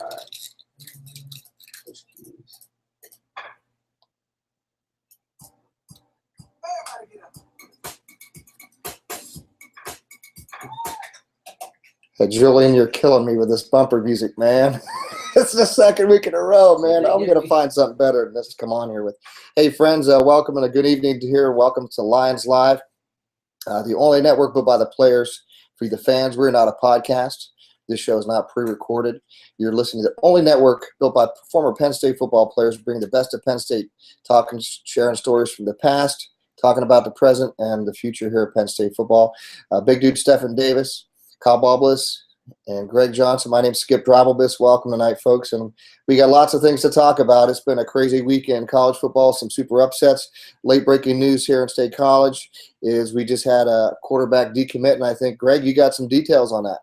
All right. Hey, Julian, you're killing me with this bumper music, man. It's the second week in a row, man. I'm going to find something better than this to come on here with. Hey, friends, welcome and a good evening to here. Welcome to Lions Live, the only network built by the players for the fans. We're not a podcast. This show is not pre-recorded. You're listening to the only network built by former Penn State football players, bringing the best of Penn State, talking, sharing stories from the past, talking about the present and the future here at Penn State football. Big dude Stephen Davis, Kyle Boblis, and Greg Johnson. My name's Skip Drabelbis. Welcome tonight, folks. And we got lots of things to talk about. It's been a crazy weekend. College football, some super upsets. Late breaking news here in State College is we just had a quarterback decommit, and I think, Greg, you got some details on that.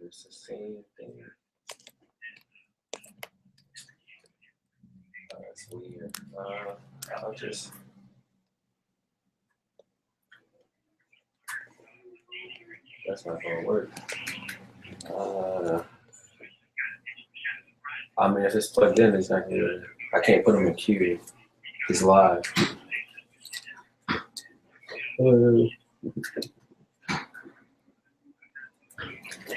It's the same thing. That's weird. I'll just. That's not gonna work. I mean, if it's plugged in, it's not gonna. I can't put him in queue. He's live.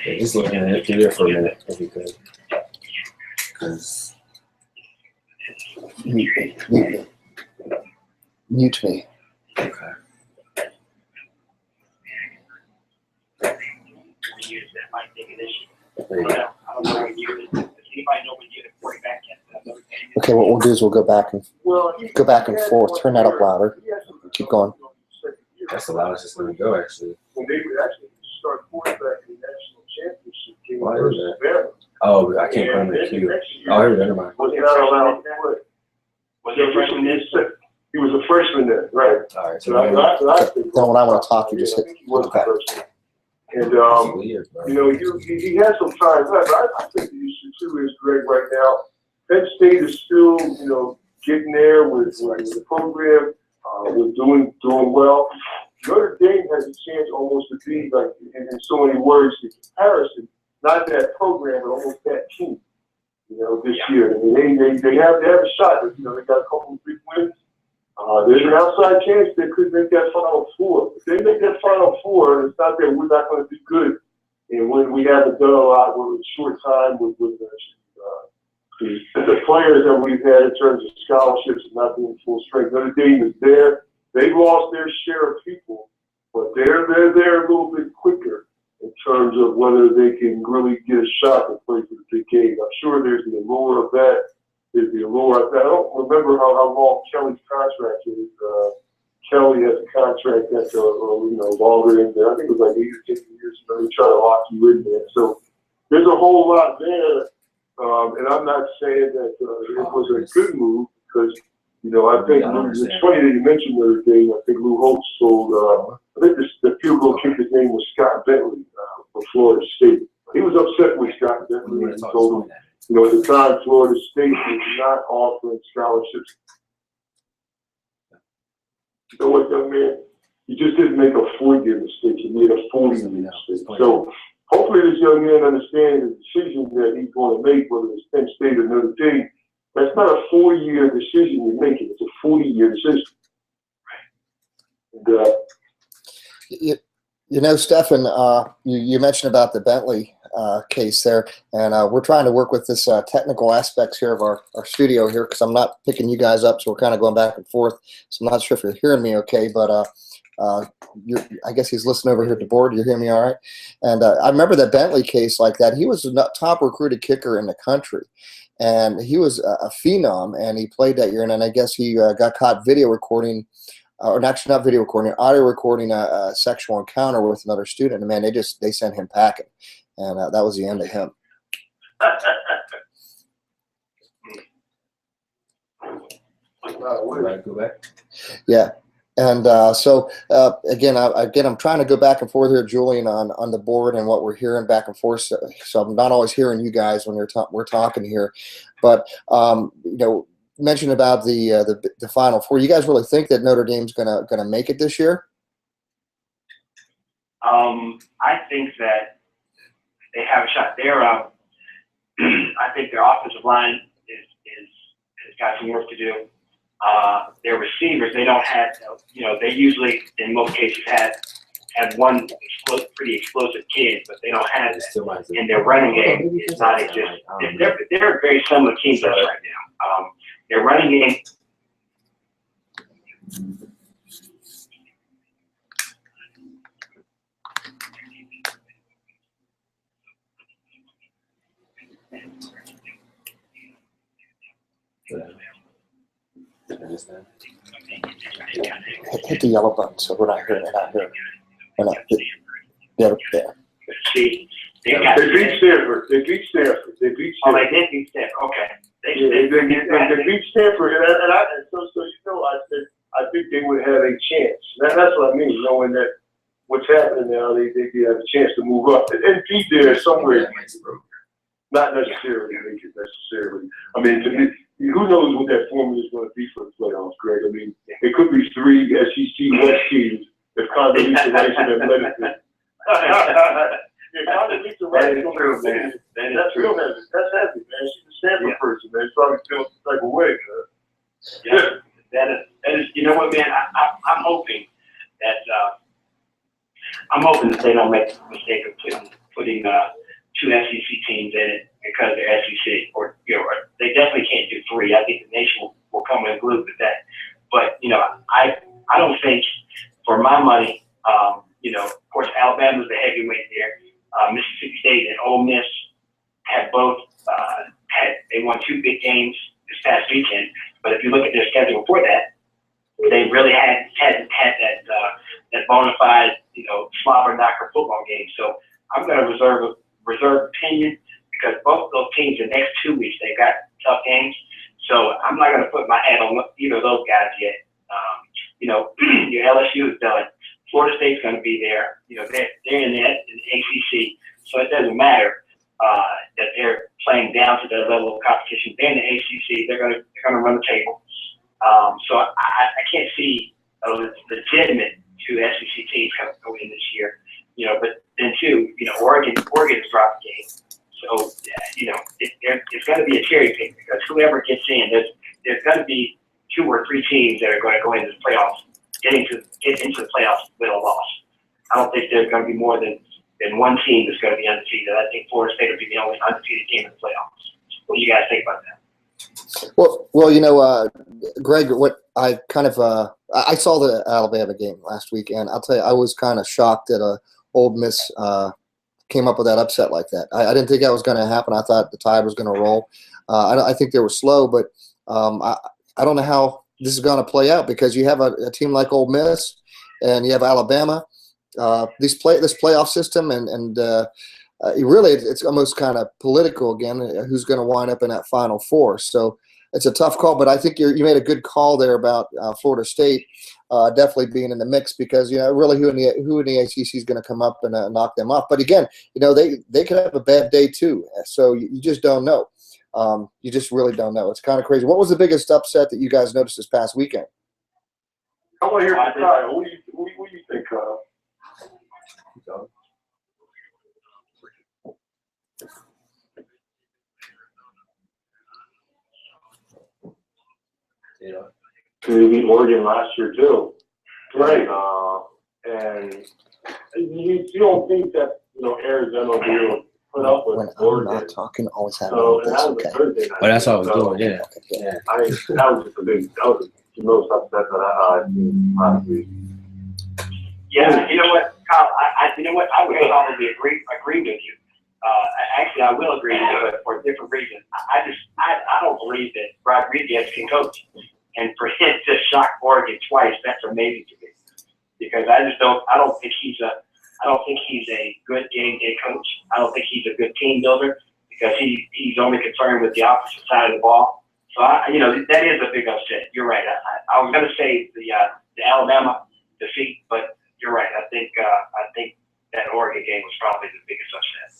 Yeah, just looking at it there for a minute, if you could. Because mute me. Okay. Okay, what we'll do is we'll go back and forth. Turn that up louder. Keep going. That's the loudest it's going to go, actually. Why is that? Oh, I can't put him in the queue. Oh, here we go. Never mind. He was a freshman then, right? All right. So then when I want to talk, you just hit the button. And, you know, he has some time left. I think the issue, too, is Greg right now. Penn State is still, you know, getting there with the program, with doing well. Notre Dame has a chance almost to be, like, in so many words, in comparison, not that program, but almost that team, you know, this year. I mean, they have a shot. You know, they got a couple of big wins. There's an outside chance they could make that Final Four. If they make that Final Four, it's not that we're not going to be good. And when we haven't done a lot with a short time with the players that we've had in terms of scholarships and not being full strength. Notre Dame is there. They've lost their share of people, but they're there a little bit quicker in terms of whether they can really get a shot to play for the big game. I'm sure there's the allure of that. There's the allure of that. I don't remember how long Kelly's contract is. Kelly has a contract that's longer in there. I think it was like 8 or 10 years. You know, they try to lock you in there. So there's a whole lot there. And I'm not saying that it was a good move because, you know, I think it's funny that you mentioned Notre Dame. I think Lou Holtz sold, I think the field goal kicker's name was Scott Bentley from Florida State. He was upset with Scott Bentley and told him, you know, at the time, Florida State was not offering scholarships. You know what, young man? You just didn't make a 4-year mistake. You made a 40-year mistake. So hopefully this young man understands the decision that he's going to make, whether it's Penn State or Notre Dame. That's not a 4-year decision you're making. It's a 40-year decision. And, you know, Stephen, you mentioned about the Bentley case there, and we're trying to work with this technical aspects here of our studio here because I'm not picking you guys up, so we're kind of going back and forth. So I'm not sure if you're hearing me okay, but I guess he's listening over here at the board. You hear me all right? And I remember that Bentley case like that. He was a top recruited kicker in the country, and he was a phenom, and he played that year. And then I guess he got caught video recording. Or actually not video recording, audio recording a sexual encounter with another student. And man, they sent him packing, and that was the end of him. Right, go back. Yeah. And again, I'm trying to go back and forth here, Julian, on the board and what we're hearing back and forth. So I'm not always hearing you guys when we're talking here, but mention about the Final Four. You guys really think that Notre Dame's gonna make it this year? I think that they have a shot. I think their offensive line has got some work to do. Their receivers, they don't have, they usually, in most cases, have one pretty explosive kid, but they don't have that. And their running game is not existent. They're very similar teams to us right now. Their running game. Hit the yellow button so we're not hearing it out here. Yeah, there. See, They beat Stanford. Oh, they did beat Stanford. Okay. They beat Stanford, and so I think they would have a chance. That's what I mean, knowing that what's happening now, they have a chance to move up and be there somewhere. Not necessarily make it necessarily. I mean, to me, who knows what that formula is going to be for the playoffs, Greg? I mean, it could be 3 SEC West teams if Condoleezza Rice and Athletic. Yeah, Condoleezza Rice is going to be that's real heavy. That's heavy, man. She's a Stanford person, man. She's probably feels some type of way. Yeah, that is. You know what, man? I'm hoping that they don't make the mistake of putting 2 SEC teams in it because they're SEC, or they definitely can't do 3. I think the nation will come unglued with that. But I don't think, for my money, of course, Alabama's the heavyweight there. Mississippi State and Ole Miss have both they won 2 big games this past weekend. But if you look at their schedule before that, they really hadn't had that bona fide slobber knocker football game. So I'm going to reserve opinion because both of those teams the next 2 weeks they've got tough games. So I'm not going to put my hat on either of those guys yet. Your LSU is done. Florida State's going to be there. They're in the ACC, so it doesn't matter that they're playing down to their level of competition. They're in the ACC. They're going to run the table. So I can't see a legitimate 2 SEC teams go in this year. But then too, Oregon's dropped a game. So it's going to be a cherry pick because whoever gets in, there's going to be 2 or 3 teams that are going to go into the playoffs, get into the playoffs with a loss. I don't think there's going to be more than one team that's going to be undefeated. I think Florida State will be the only undefeated team in the playoffs. What do you guys think about that? Well, Greg, what I kind of I saw the Alabama game last week, and I'll tell you, I was kind of shocked that Ole Miss came up with that upset like that. I didn't think that was going to happen. I thought the Tide was going to roll. I think they were slow, but I don't know how this is going to play out because you have a team like Ole Miss and you have Alabama. This playoff system and really it's almost kind of political again. Who's going to wind up in that Final Four? So it's a tough call, but I think you made a good call there about Florida State definitely being in the mix because really who in the ACC is going to come up and knock them off. But again, they could have a bad day too. So you just don't know. You just really don't know. It's kind of crazy. What was the biggest upset that you guys noticed this past weekend? I want to hear from Kyle. What do you think, Kyle? They beat Oregon last year too, right? And you don't think that Arizona will be able to put up with When Oregon. I'm not talking, always have So, this. and that was Okay. a Thursday night. Oh, that's all I was So, doing, yeah. Yeah. that was just the most upset that I've seen last week. Yeah, you know what, Kyle? I would probably agree with you. Actually, I will agree with you, but for a different reason. I don't believe that Rodriguez can coach, and for him to shock Oregon twice, that's amazing to me. Because I don't think he's a good game day coach. I don't think he's a good team builder because he's only concerned with the opposite side of the ball. So that is a big upset. You're right. I was going to say the Alabama defeat, but you're right. I think that Oregon game was probably the biggest upset.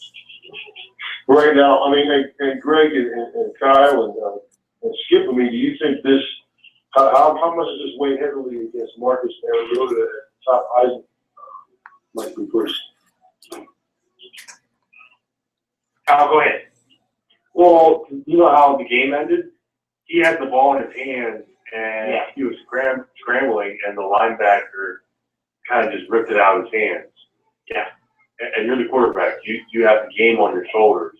Right now, I mean, and Greg and Kyle and Skip, I mean, do you think this, how much does this weigh heavily against Marcus Mariota at the top Heisman likely person? Kyle, go ahead. Well, you know how the game ended? He had the ball in his hands, and he was scrambling, and the linebacker kind of just ripped it out of his hands. Yeah. And you're the quarterback. You have the game on your shoulders.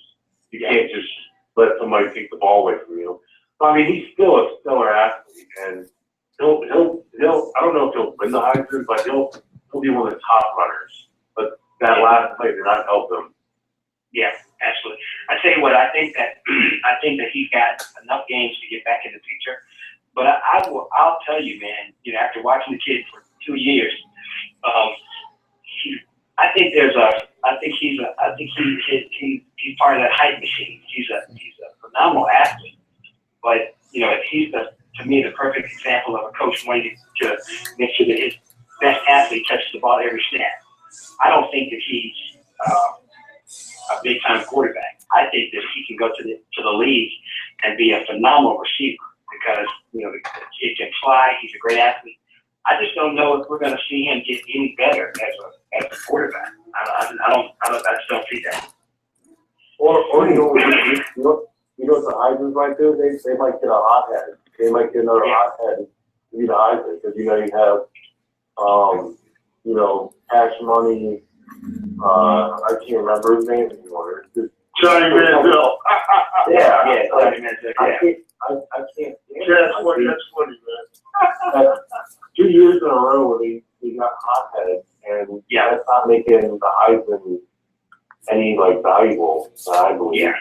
You can't just let somebody take the ball away from you. I mean, he's still a stellar athlete, and he'll I don't know if he'll win the Heisman, but he'll be one of the top runners. But that last play did not help him. Yeah, absolutely. I tell you what, I think that he's got enough games to get back in the picture. But I'll tell you, man. After watching the kid for 2 years, I think he's part of that hype machine. He's a phenomenal athlete. But he's to me the perfect example of a coach wanting to make sure that his best athlete touches the ball every snap. I don't think that he's a big time quarterback. I think that he can go to the league and be a phenomenal receiver because the kid can fly. He's a great athlete. I just don't know if we're going to see him get any better as a quarterback. I just don't see that. Or what the Heisman's might do? They might get a hothead. They might get another hothead to be the Heisman because you have Cash Money. I can't remember his name anymore. Johnny Manziel. Johnny Manziel. I can't. That's funny, man. 2 years in a row where he got hothead, and that's not making the Heisman any valuable. I believe. Yeah,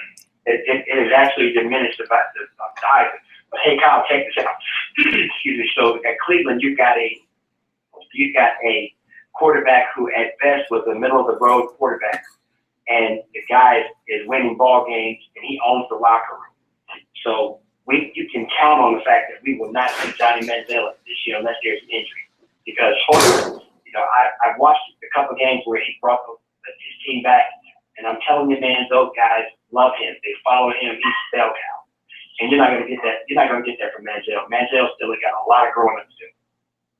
it has actually diminished about the Heisman. But hey, Kyle, check this out. Excuse me. So at Cleveland, you've got a quarterback who at best was a middle of the road quarterback, and the guy is winning ball games and he owns the locker room. So you can count on the fact that we will not see Johnny Manziel this year unless there's an injury. Because I've watched a couple games where he brought his team back, and I'm telling you, man, those guys love him. They follow him. He's bell cow. And you're not going to get that. You're not going to get that from Manziel. Manziel still got a lot of growing up to do.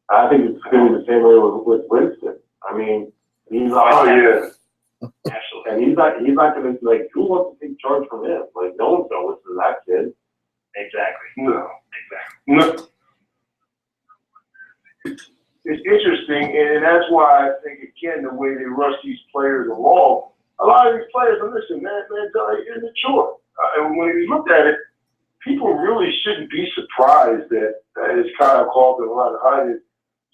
I think it's going to be the same way with Winston. I mean, he's Absolutely. And he's not going to who wants to take charge from him? No one's going to listen to that kid. Exactly. No. It's interesting, and that's why I think again the way they rush these players along. A lot of these players, listen, man, they're immature. And when you look at it, people really shouldn't be surprised that, as Kyle called it a lot of hiding.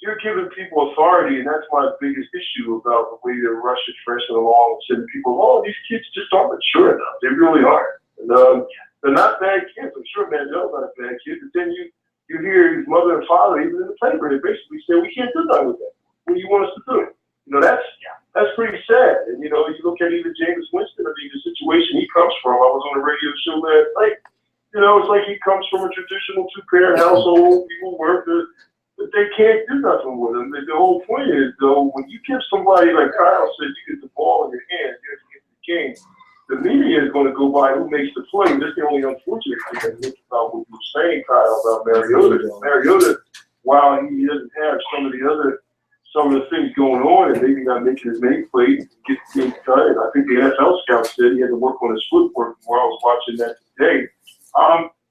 You're giving people authority, and that's my biggest issue about the way they're rushing freshmen along and sending people along. These kids just aren't mature enough. They really aren't. And, they're not bad kids. I'm sure Manziel's not a bad kid, but then you hear his mother and father, even in the paper, they basically say, we can't do nothing with that. What do you want us to do? That's pretty sad. And, you look at even Jameis Winston, I mean, the situation he comes from, I was on a radio show last night. It's like he comes from a traditional two-parent household. People work, but they can't do nothing with him. The whole point is, though, when you give somebody, like Kyle said, you get the ball in your hand, you have to get the game. The media is going to go by who makes the play. That's the only unfortunate thing about what you were saying, Kyle, about Mariota. Mariota, while he doesn't have some of the things going on, and maybe not making as many plays, get things done. And I think the NFL scout said he had to work on his footwork while I was watching that today.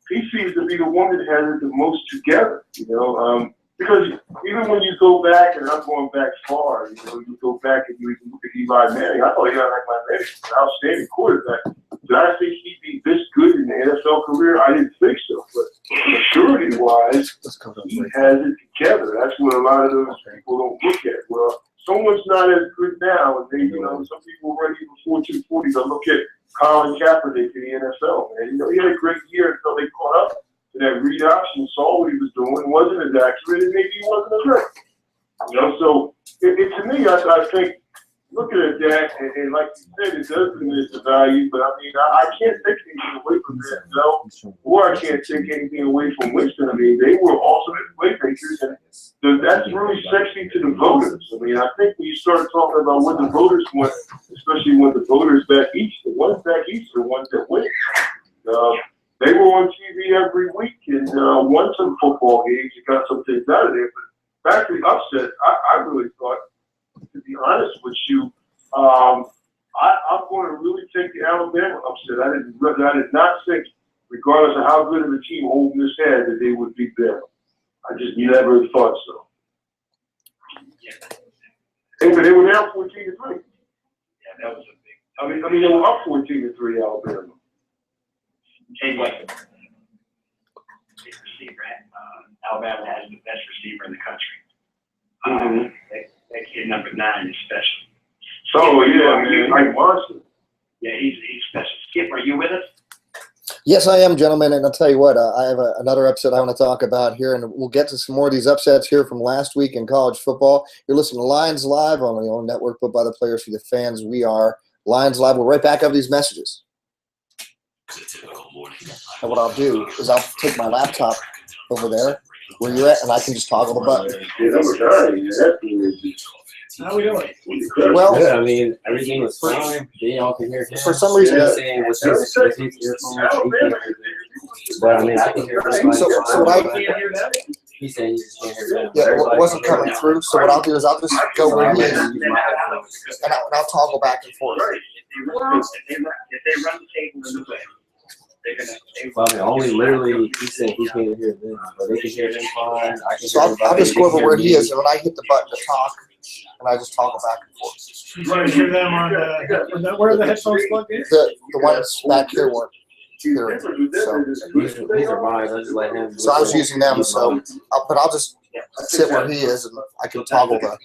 He seems to be the one that has it the most together, because even when you go back, and I'm going back far, you go back and you look at Eli Manning. I thought Eli Manning was an outstanding quarterback. Did I think he'd be this good in the NFL career? I didn't think so. But maturity-wise, he has it together. That's what a lot of those people don't look at. Well, someone's not as good now, and they, some people ready before 240. But look at Colin Kaepernick in the NFL, man. He had a great year until they caught up to that read option, saw what he was doing, wasn't as accurate, and maybe he wasn't as great. So to me, I think looking at that, and like you said, it does diminish the value, but I mean, I can't take anything away from that, or I can't take anything away from Winston. I mean, they were ultimate playmakers, and that's really sexy to the voters. I mean, I think when you start talking about what the voters want, especially when the voters back east, the ones back east are the ones that win. They were on TV every week and won some football games and got some things out of there. But back to the upset, I really thought, to be honest with you, I'm going to really take the Alabama upset. I did not think, regardless of how good of a team Ole Miss had, that they would beat Bama. I just never thought so. But they were down 14-3. Yeah, that was a big. I mean, they were up 14-3, Alabama. Tell you what, big receiver. Alabama has the best receiver in the country. That kid number 9 is special. Oh yeah, man, Mike Monson. Yeah, he's special. Skip, are you with us? Yes, I am, gentlemen, and I'll tell you what, I have another upset I want to talk about here, and we'll get to some more of these upsets here from last week in college football. You're listening to Lions Live on the own network, put by the players for the fans. We are Lions Live. We'll right back up these messages. And what I'll do is I'll take my laptop over there where you're at, and I can just toggle the button. How we doing? Well, yeah, I mean, everything was fine. They all can hear him. For some reason, He's saying with his earphones, he can hear them. But I mean, I can hear everybody. So what He's saying he just can't hear them. yeah, it wasn't coming through. So what I'll do is I'll just go where he is, and I'll toggle back and forth. If they run the table in the way, they're gonna. Well, I mean, only literally, he said he can't hear them, but they can hear him fine. I can So hear I'll just go over everybody. where he is, and when I hit the button to talk, and I just toggle back and forth. You want to hear them on where are the headphones plugged in? The ones back here weren't hearing. So These are mine. I just let him. I was using them. So I'll just sit where he is, and I can toggle the.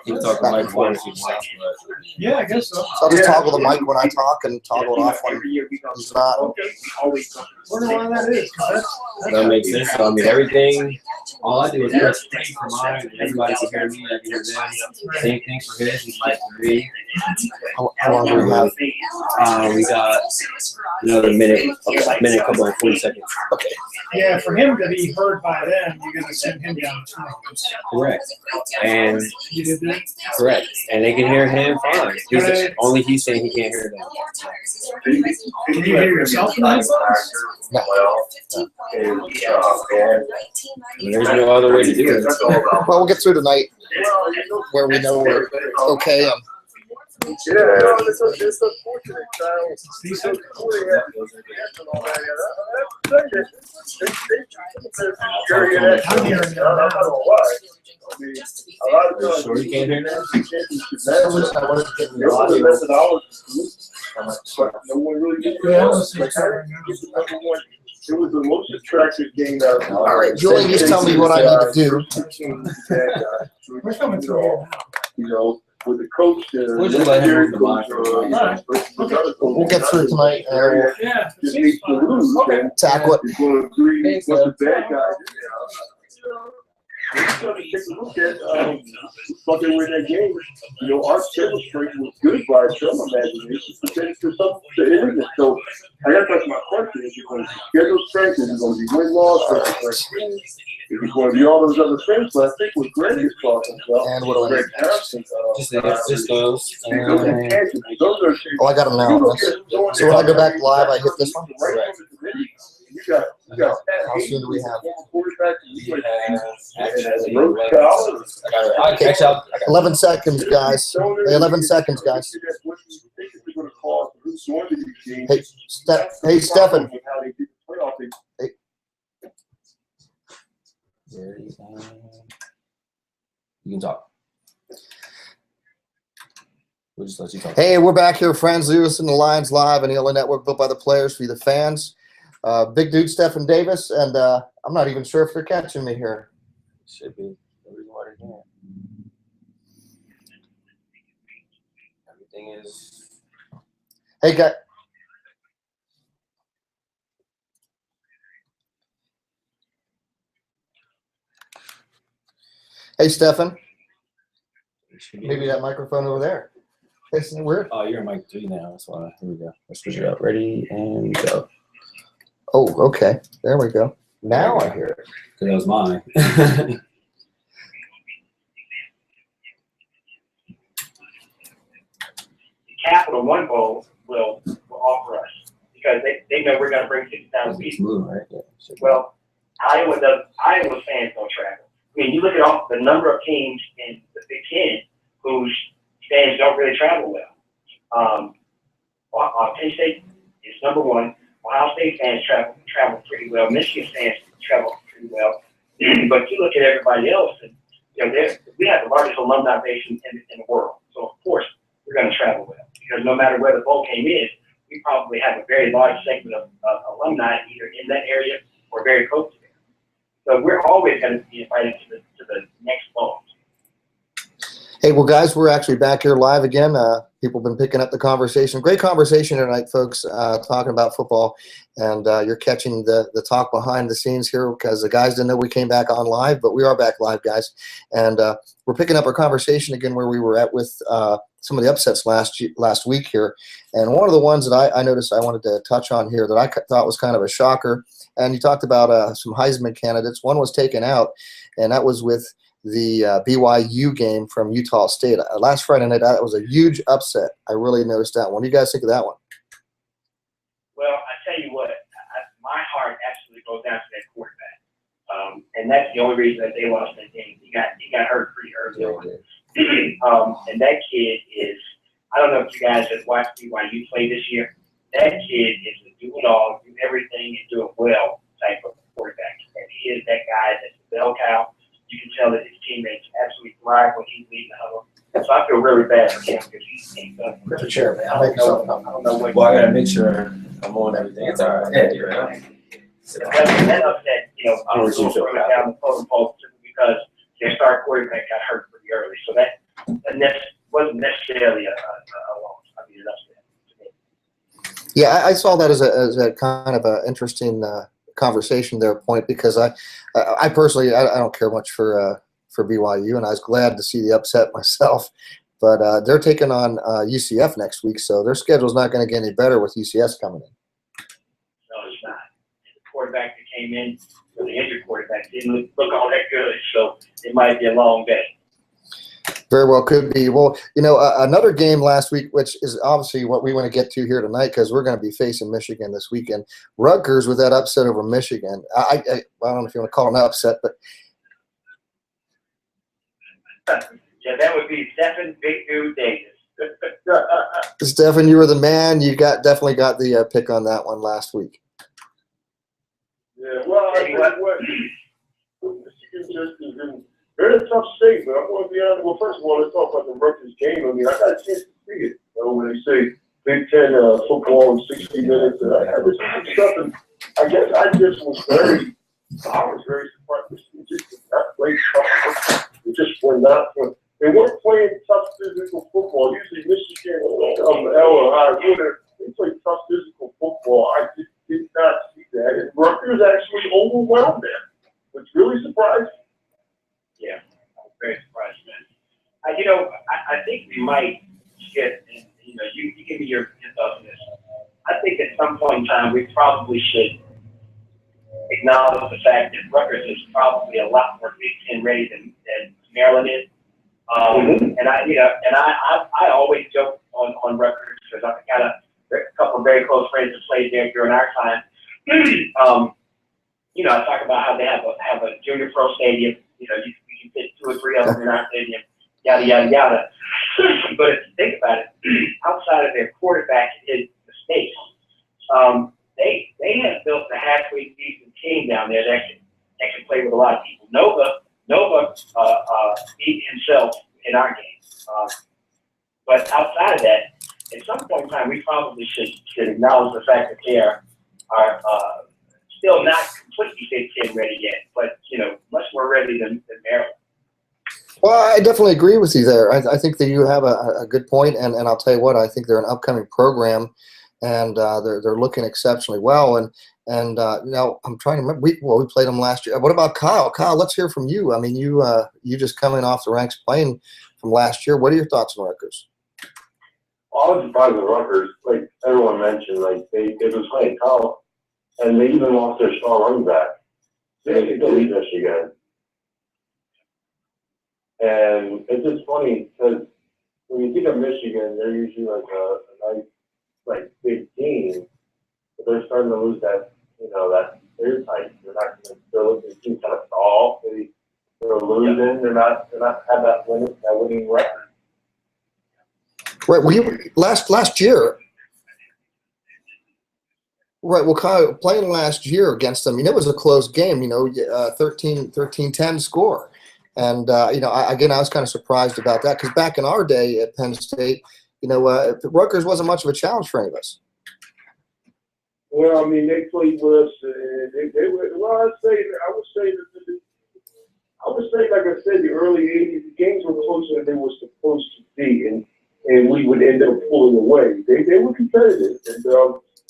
He can talk to Mike Warren if he wants, but Yeah, I guess so. So I'll just toggle the mic when I talk and toggle it off when he's not. Wonder why that is. 'Cause that makes sense. So, I mean, everything, all I do is press play for mine, and everybody can hear me, I can hear them. Same thing for his, he's like for me. How long do we have? We got another minute, couple of 40 seconds. Okay. Yeah, for him to be heard by them, you're gonna send him down the tunnel. Correct. And You did that? correct. And they can hear him fine. Only he's saying he can't hear them. Can you hear yourself in the headphones? I mean, there's no other way to do it. Well, we'll get through tonight where we know we're okay. Yeah, it's unfortunate. I'm hearing them now. Sure you can't hear that? No one really did. Yeah, I don't see it. It was the most attractive game that. All right, Julie, just tell me what I need to do. We're coming through here now. You know, with the coach. We'll just let him move the mic. We'll get through tonight. And Yeah. it Just seems needs to fine. lose. Okay. And tackle it. he's going to agree with the bad guys. He's going to take a look at fucking with that game. You know, our schedule strength was good by some imagination, but then to some to illness. So I guess that's my question: is it going to be schedule strength? Is it going to be win loss? Is it going to be all those other things? But I think what Greg is talking about, And what do I Greg need? Thompson, Just those. those are Oh, I got them now. So when I go back live, I hit this one. You got How soon do we have? Okay, actually, I got 11 seconds, guys. 11 seconds, guys. Hey, Stefan. Hey. You can talk. We'll just let you talk. Hey, we're back here, friends. Listen to Lions Live on the LA Network, built by the players for the fans. Big dude, Stephen Davis, and I'm not even sure if they're catching me here. Should be. No reason why they can't. Everything is. Hey, guy. Hey, Stefan. Maybe that microphone over there. Isn't it weird? Oh, you're on mic 3 now. That's why. Here we go. Let's switch it up. Ready and go. Oh, okay. There we go. Now I hear it. Because that was mine. Capital One Bowl will offer us because they know we're going to bring 6,000 It's people. moving, right? Yeah. Well, Iowa fans don't travel. I mean, you look at all the number of teams in the Big Ten whose fans don't really travel well. Penn State is number one. Ohio State fans travel pretty well. Michigan fans travel pretty well. But you look at everybody else, and we have the largest alumni base in the world. So of course we're going to travel well because no matter where the bowl game is, we probably have a very large segment of alumni either in that area or very close to it. So we're always going to be invited to the next bowl. Hey, well, guys, we're actually back here live again. People have been picking up the conversation. Great conversation tonight, folks, talking about football. And you're catching the talk behind the scenes here because the guys didn't know we came back on live, but we are back live, guys. And we're picking up our conversation again where we were at with some of the upsets last week here. And one of the ones that I noticed I wanted to touch on here that I thought was kind of a shocker, and you talked about some Heisman candidates. One was taken out, and that was with the BYU game from Utah State. Last Friday night, that was a huge upset. I really noticed that one. What do you guys think of that one? Well, I tell you what, my heart absolutely goes down to that quarterback. And that's the only reason that they lost that game. He got hurt pretty early on. And that kid is, I don't know if you guys have watched BYU play this year. That kid is a do it all, do everything, and do it well type of quarterback. And he is that guy that's the bell cow. You can tell that his teammates absolutely thrive when he's leading the huddle. So I feel really bad for him because he's done. Get the chair, man. I don't know what. Well, I got to make sure I'm on everything. It's all right. Yeah, you're right. That upset, I don't people feel further bad. down the totem pole simply because their star quarterback got hurt pretty early. So that wasn't necessarily a loss. I mean, an upset to me. Yeah, I saw that as a kind of an interesting conversation there, Point, because I personally I don't care much for BYU, and I was glad to see the upset myself. But they're taking on UCF next week, so their schedule's not going to get any better with UCF coming in. No, it's not. The quarterback that came in, the injured quarterback, didn't look all that good. So it might be a long day. Very well could be. Well, another game last week, which is obviously what we want to get to here tonight because we're going to be facing Michigan this weekend. Rutgers with that upset over Michigan. I don't know if you want to call it an upset, but Yeah, that would be Stephen Big Dude Davis. Stephen, you were the man. You definitely got the pick on that one last week. Yeah, well, I tell you what, Michigan just is in very tough shape, but I'm going to be honest. Well, first of all, let's talk about the Rutgers game. I mean, I got a chance to see it. When they say Big Ten football in 60 minutes, and I just stuff, and I guess I was very surprised. Michigan just did not play tough. They just were not. They weren't playing tough physical football. Usually Michigan or they play tough physical football. I just did not see that. And Rutgers actually overwhelmed them, which really surprised me. Yeah, I was very surprised, man. I think we might get, and you give me your thoughts on this. I think at some point in time we probably should acknowledge the fact that Rutgers is probably a lot more Big Ten ready than Maryland is. And I always joke on Rutgers because I've got a couple of very close friends that played there during our time. I talk about how they have a junior pro stadium. You can fit 2 or 3 of them in our stadium. Yada yada yada. But if you think about it, outside of their quarterback and his mistakes, they have built a halfway decent team down there that can play with a lot of people. Nova beat himself in our game. But outside of that, at some point in time, we probably should acknowledge the fact that they are still not completely Big Ten ready yet, but much more ready than Maryland. Well, I definitely agree with you there. I think that you have a good point, and I'll tell you what, I think they're an upcoming program, and they're looking exceptionally well. And I'm trying to remember. We played them last year. What about Kyle? Kyle, let's hear from you. I mean, you just coming off the ranks playing from last year. What are your thoughts on Rutgers? I was surprised with Rutgers, like everyone mentioned, like they was playing tough, and they even lost their star running back. They still beat Michigan. And it's just funny because when you think of Michigan, they're usually like a nice, like big team, but they're starting to lose that, that stereotype. They're not going to seem kind of soft. They're losing. They're not have that winning record. Right. Last year. Right. Well, Kyle, playing last year against them, it was a close game. 13-10 score. And, I was kind of surprised about that because back in our day at Penn State, Rutgers wasn't much of a challenge for any of us. Well, I mean, they played with us. They were. Well, I would say, like I said, the early '80s, the games were closer than they were supposed to be, and we would end up pulling away. They were competitive, and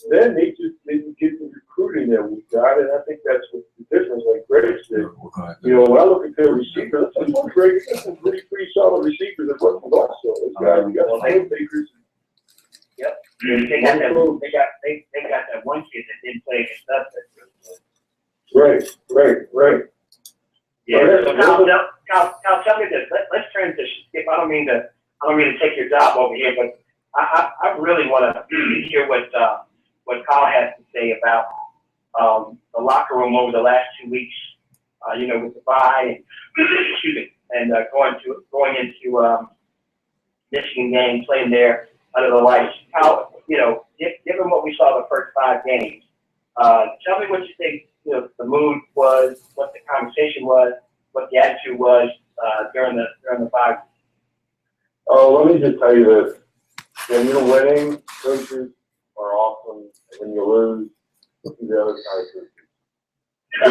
then they would get the recruiting that we got, and I think that's what the difference. Like Greg said, when I look at their receivers, Greg got some pretty solid receivers at Rutgers also. We got playmakers. Yep. They got that one kid that didn't play against us. Right. Yeah. So Kyle, tell me this. Let's transition. I don't mean to take your job over here, but I really want to hear what Kyle has to say about the locker room over the last 2 weeks. With the bye, and going into Michigan game, playing there under the lights. How given what we saw the first 5 games, tell me what you think. The mood was, what the conversation was, what the attitude was during the 5. Oh, let me just tell you this: when you're winning, coaches are awesome, and when you lose, the other side coaches. That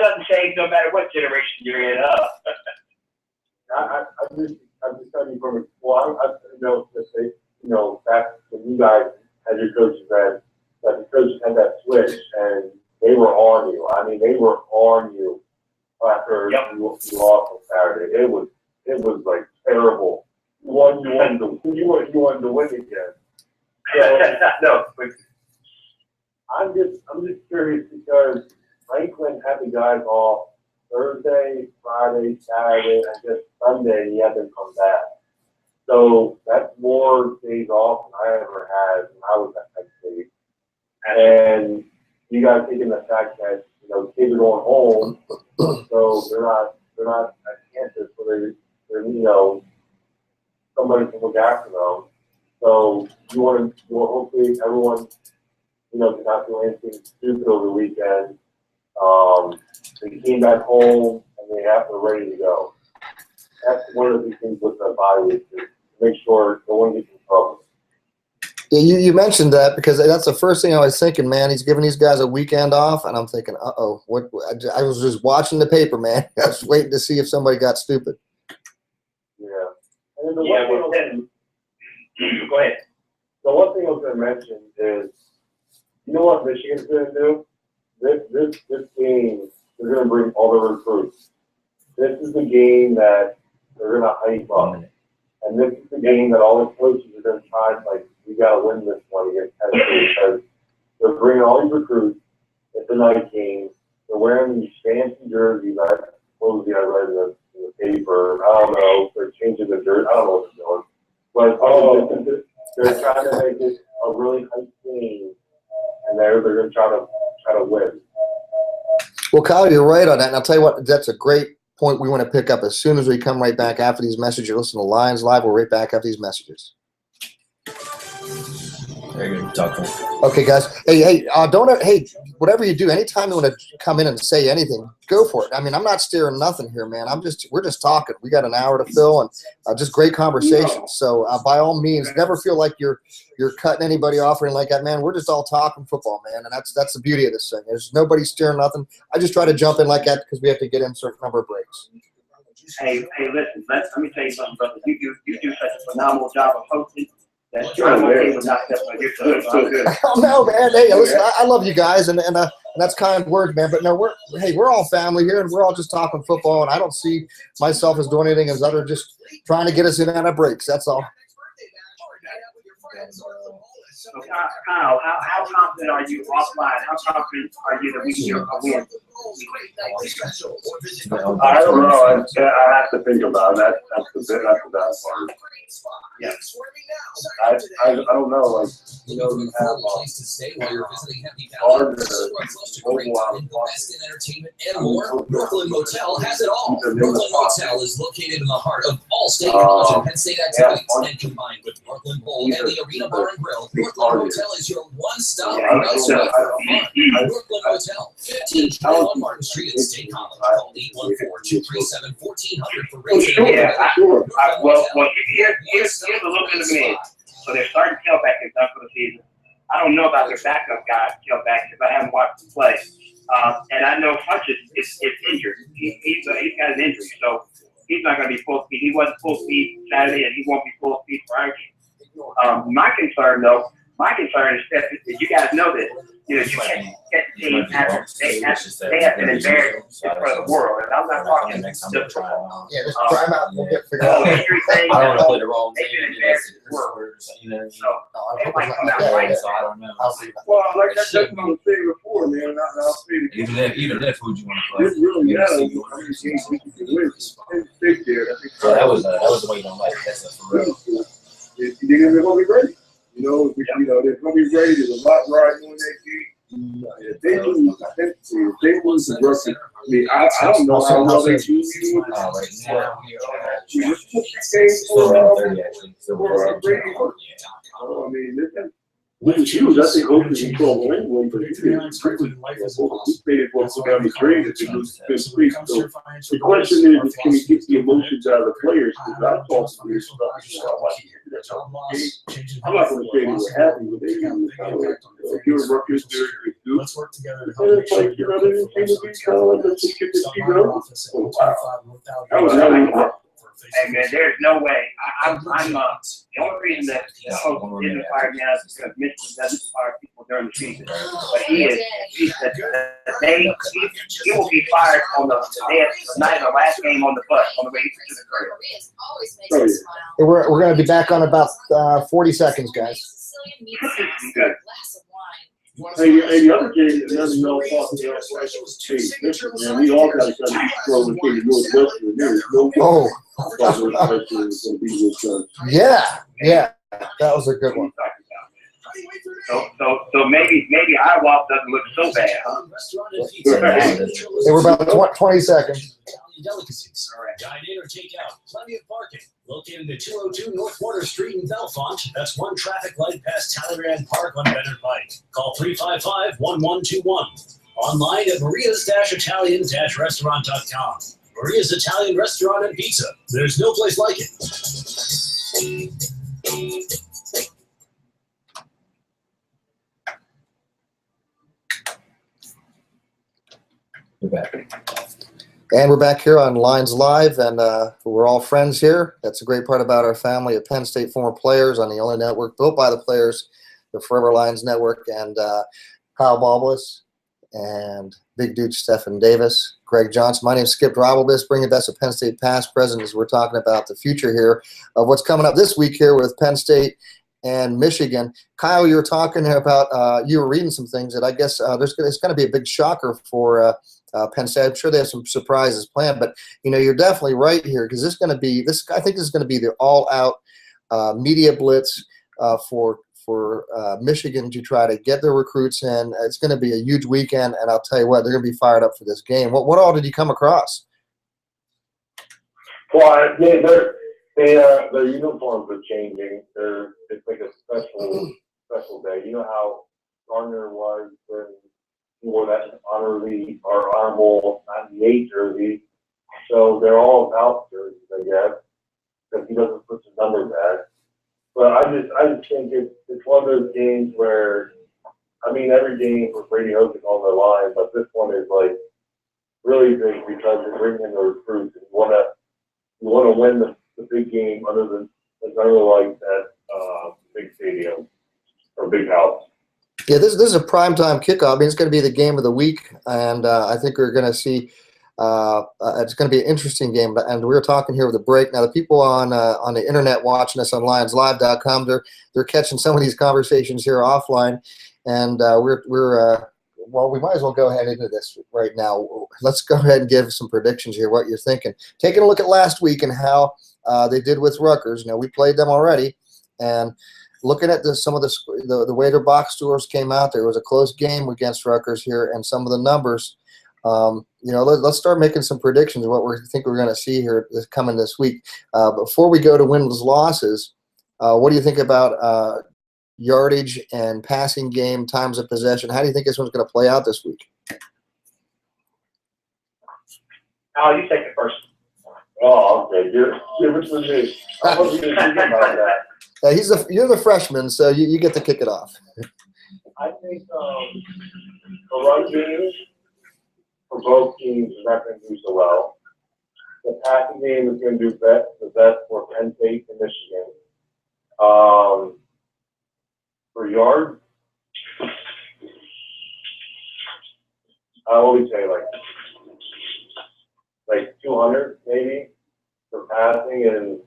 doesn't change no matter what generation you're in. I'm just telling you from I know that back when you guys had your coaches that the coaches had that switch and they were on you. I mean, they were on you after you lost on Saturday. It was like terrible. You wanted to win again. So, No. I'm just curious because Franklin had the guys off Thursday, Friday, Saturday, and just Sunday he had them come back. So that's more days off than I ever had when I was at Penn State. And you guys taking the fact that kids are going home, so they're not at campus, so they're somebody can look after them. So you want hopefully everyone can not do anything stupid over the weekend. They came back home and they're ready to go. That's one of the things with the bye week is to make sure no one gets in trouble. Yeah, you mentioned that because that's the first thing I was thinking, man. He's giving these guys a weekend off, and I'm thinking, what? I was just watching the paper, man. I was waiting to see if somebody got stupid. Yeah. And then Go ahead. The one thing I was going to mention is, you know what Michigan's going to do? This game, they're going to bring all the recruits. This is the game that they're going to hype up. And this is the game that all the coaches are going to try, like, we got to win this one against Penn State because they're bringing all these recruits. It's a night game. They're wearing these fancy jerseys. I read in the paper. I don't know. They're changing the jersey. I don't know what they're doing. But they're trying to make it a really hype game, and they're going to try to win. Well, Kyle, you're right on that. And I'll tell you what, that's a great point we want to pick up as soon as we come right back after these messages. Listen to Lions Live. We're right back after these messages. Very good. Talk to him. Okay, guys. Hey, whatever you do, anytime you want to come in and say anything, go for it. I mean, I'm not steering nothing here, man. We're just talking. We got an hour to fill and just great conversation. So by all means, never feel like you're cutting anybody off or anything like that, man. We're just all talking football, man, and that's the beauty of this thing. There's nobody steering nothing. I just try to jump in like that because we have to get in a certain number of breaks. Hey, listen. Let me tell you something, brother. You do such a phenomenal job of hosting. That's true. Not that, but you're so good. Oh no, man. Hey, listen, I love you guys, and that's kind words, man. But no, we're all family here, and we're all just talking football. And I don't see myself as doing anything as other just trying to get us in and out of breaks. That's all. So Kyle, how confident are you offline? How confident are you that we can get a win? I don't know. I have to think about it. That's the bad part. Yeah. I don't know. Like, you know, you have Gardner, Brooklyn Motel has it all. Brooklyn Motel is located in the heart of all state college and Penn State activities, and combined with Brooklyn Bowl and the Arena Bar and Grill, Brooklyn Motel is your one-stop night sweet for fun. Brooklyn Motel, 1521 Martin Street in State College. Call 814-237-1400 for rating. Yeah, well, here's a look at the men. So their starting tailback is done for the season. I don't know about their backup guy, tailback, because I haven't watched him play. And I know Funches is injured. He's got an injury, so he's not going to be full speed. He wasn't full speed Saturday, and he won't be full speed Friday. My concern is that you guys know this. You know, you can't get the team they have been embarrassed in front of the world, and I'm not talking just football. Yeah, just try them out. We'll get figured out. Injury thing, I don't want to play the wrong they've game. been embarrassed in the world. So they might come out Yeah, right. So I don't know. I'll see. Well, like that's what I'm saying before, man. I'll say it again. Even if who'd you want to play? This really matters. How many games we can win? Stay there. I think So that was the way you don't like. That's a for real. they're gonna be ready. You know, they're gonna be ready. There's a lot riding on that game. If they lose the Rutgers, I mean, I don't know how well they do even with Right now we are just took the game still 30 actually. for Brady. I mean, with the Jews, I think hopefully we control will anyway, but it's we paid what we're going to trade if it loses this week. So the question is, can we get the emotions out of the players? Because I talked to this stuff. I'm not going to say they were happy with it. If you're a Rutgers, they're good. Let's work together to And it's like, you know, they didn't seem to be kind of like, let's just get this team out. Oh, wow. That was really rough. Hey man, there's no way. I'm the only reason that the coach isn't fired now is because Michigan doesn't fire people during the season. But he will be fired on the night of the last game on the bus on the way to the career. We're going to be back on about 40 seconds, guys. Good. Hey, the other game, another no fault, man, we all got to kind of throw the thing to Northwestern. There's no Oh, Northwestern is going to be with yeah, that was a good one. So maybe Iowa doesn't look so bad, huh? They were about 20 seconds. Delicacies. Dine in or take out. Plenty of parking. Located at 202 North Water Street in Bellefonte. That's one traffic light past Talleyrand Park on Bennett Pike. Call 355-1121. Online at marias-italian-restaurant.com. Maria's Italian Restaurant and Pizza. There's no place like it. You're back. And we're back here on Lines Live, and we're all friends here. That's a great part about our family at Penn State, former players on the only network built by the players, the Forever Lions Network, and Kyle Balbus, and Big Dude Stephen Davis, Greg Johnson. My name is Skip Drobelbis, bringing the best of Penn State past, present, as we're talking about the future here of what's coming up this week here with Penn State and Michigan. Kyle, you were talking about, you were reading some things that I guess it's going to be a big shocker for Penn State. I'm sure they have some surprises planned, but you're definitely right here because this is going to be I think this is going to be the all-out media blitz for Michigan to try to get their recruits in. It's going to be a huge weekend, and I'll tell you what, they're going to be fired up for this game. What all did you come across? Well, their uniforms are changing. It's like a special day. You know how Gardner was when he wore that honorable 98 jersey. So they're all about jerseys, I guess, because he doesn't put the number back. But I just think it's one of those games where, I mean, every game for Brady Hoke is on the line, but this one is like really big because you're bringing in the recruits and you want to win the big game under like that big stadium or big house. Yeah, this is a primetime kickoff. I mean, it's going to be the game of the week, and I think we're going to see it's going to be an interesting game. And we were talking here with a break. Now, the people on the internet watching us on lionslive.com, they're catching some of these conversations here offline, and well, we might as well go ahead into this right now. Let's go ahead and give some predictions here, what you're thinking. Taking a look at last week and how they did with Rutgers. We played them already, and looking at some of the way their box scores came out, there was a close game against Rutgers here, and some of the numbers. Let's start making some predictions of what we think we're going to see here coming this week. Before we go to wins losses, what do you think about yardage and passing game, times of possession? How do you think this one's going to play out this week? Al, you take it first. Oh, okay. Give it to me. I wasn't even thinking about that. You're the freshman, so you get to kick it off. I think the run game for both teams is not going to do so well. The passing game is going to do the best for Penn State and Michigan. For yards, I always say like 200 maybe for passing and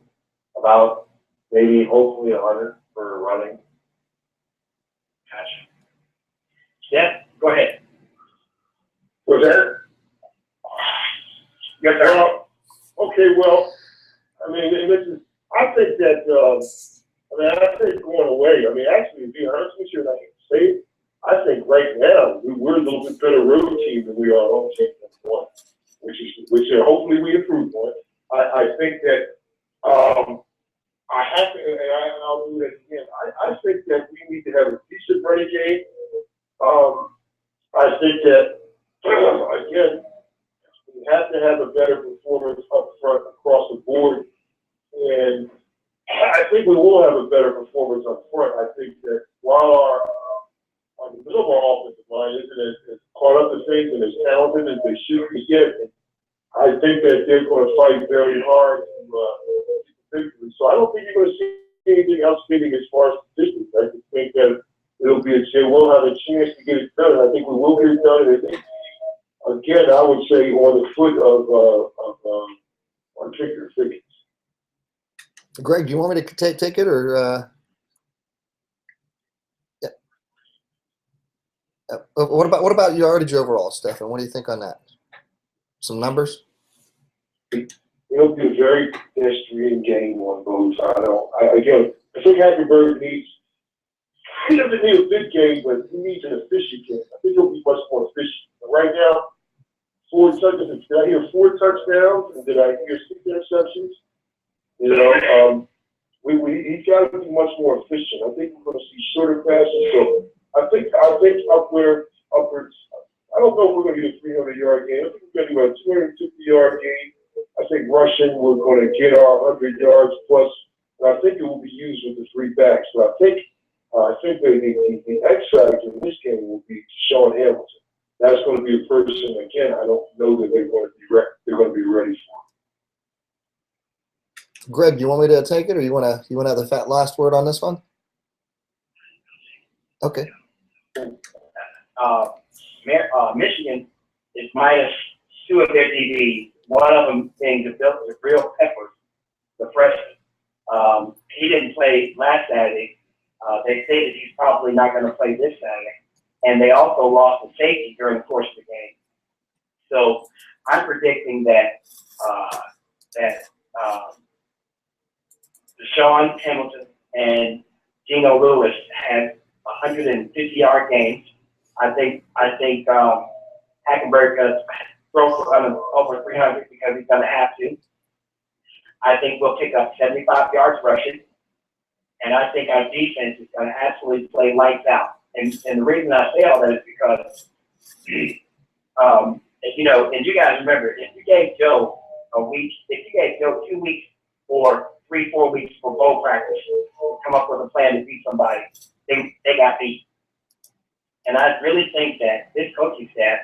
about maybe hopefully 100 for running. Gotcha. Yeah, go ahead. Was that? Yes, sir. Okay, well, I mean, I think that, I think going away, actually, to be honest with you, and I can say it, I think right now we're a little bit better road team than we are home team number one, which hopefully we improve on. I think that I have to, and I'll do that again. I think that we need to have a decent running game. I think that again, we have to have a better performance up front across the board, and I think we will have a better performance up front. I think that while the middle of our offensive line isn't as caught up to things and as talented as they should be yet, I think that they're going to fight very hard to victory. So I don't think you're going to see anything outstanding as far as statistics. I just think that we'll have a chance to get it done. I think we will get it done. And again, I would say on the foot of our kicker figures. Greg, do you want me to take it or? Yeah. What about yardage overall, Stefan? What do you think on that? Some numbers. It'll be a very pedestrian game on both sides. I think Hackenberg he doesn't need a big game, but he needs an efficient game. I think he'll be much more efficient. But right now, 4 touchdowns. Did I hear 4 touchdowns? And did I hear 6 interceptions? He's got to be much more efficient. I think we're going to see shorter passes. So I think upwards. I don't know if we're going to get a 300-yard game. I think we're going to do a 250-yard game. I think rushing, we're going to get our 100 yards plus, and I think it will be used with the 3 backs. So I think the X factor in this game will be Sean Hamilton. That's going to be a person, again, I don't know that they're going to be ready for. Greg, do you want me to take it, or you want to have the last word on this one? Okay. Michigan is minus 2 of their DBs. One of them being the real Peppers, the freshman. He didn't play last Saturday. They say that he's probably not going to play this Saturday. And they also lost a safety during the course of the game. So I'm predicting that Deshaun Hamilton and Geno Lewis have 150-yard games. I think Hackenberg does throw for over 300 because he's going to have to. I think we'll pick up 75 yards rushing, and I think our defense is going to absolutely play lights out. And the reason I say all that is because, and you guys remember, if you gave Joe a week, if you gave Joe 2 weeks or 3-4 weeks for bowl practice to come up with a plan to beat somebody, they got beat. And I really think that this coaching staff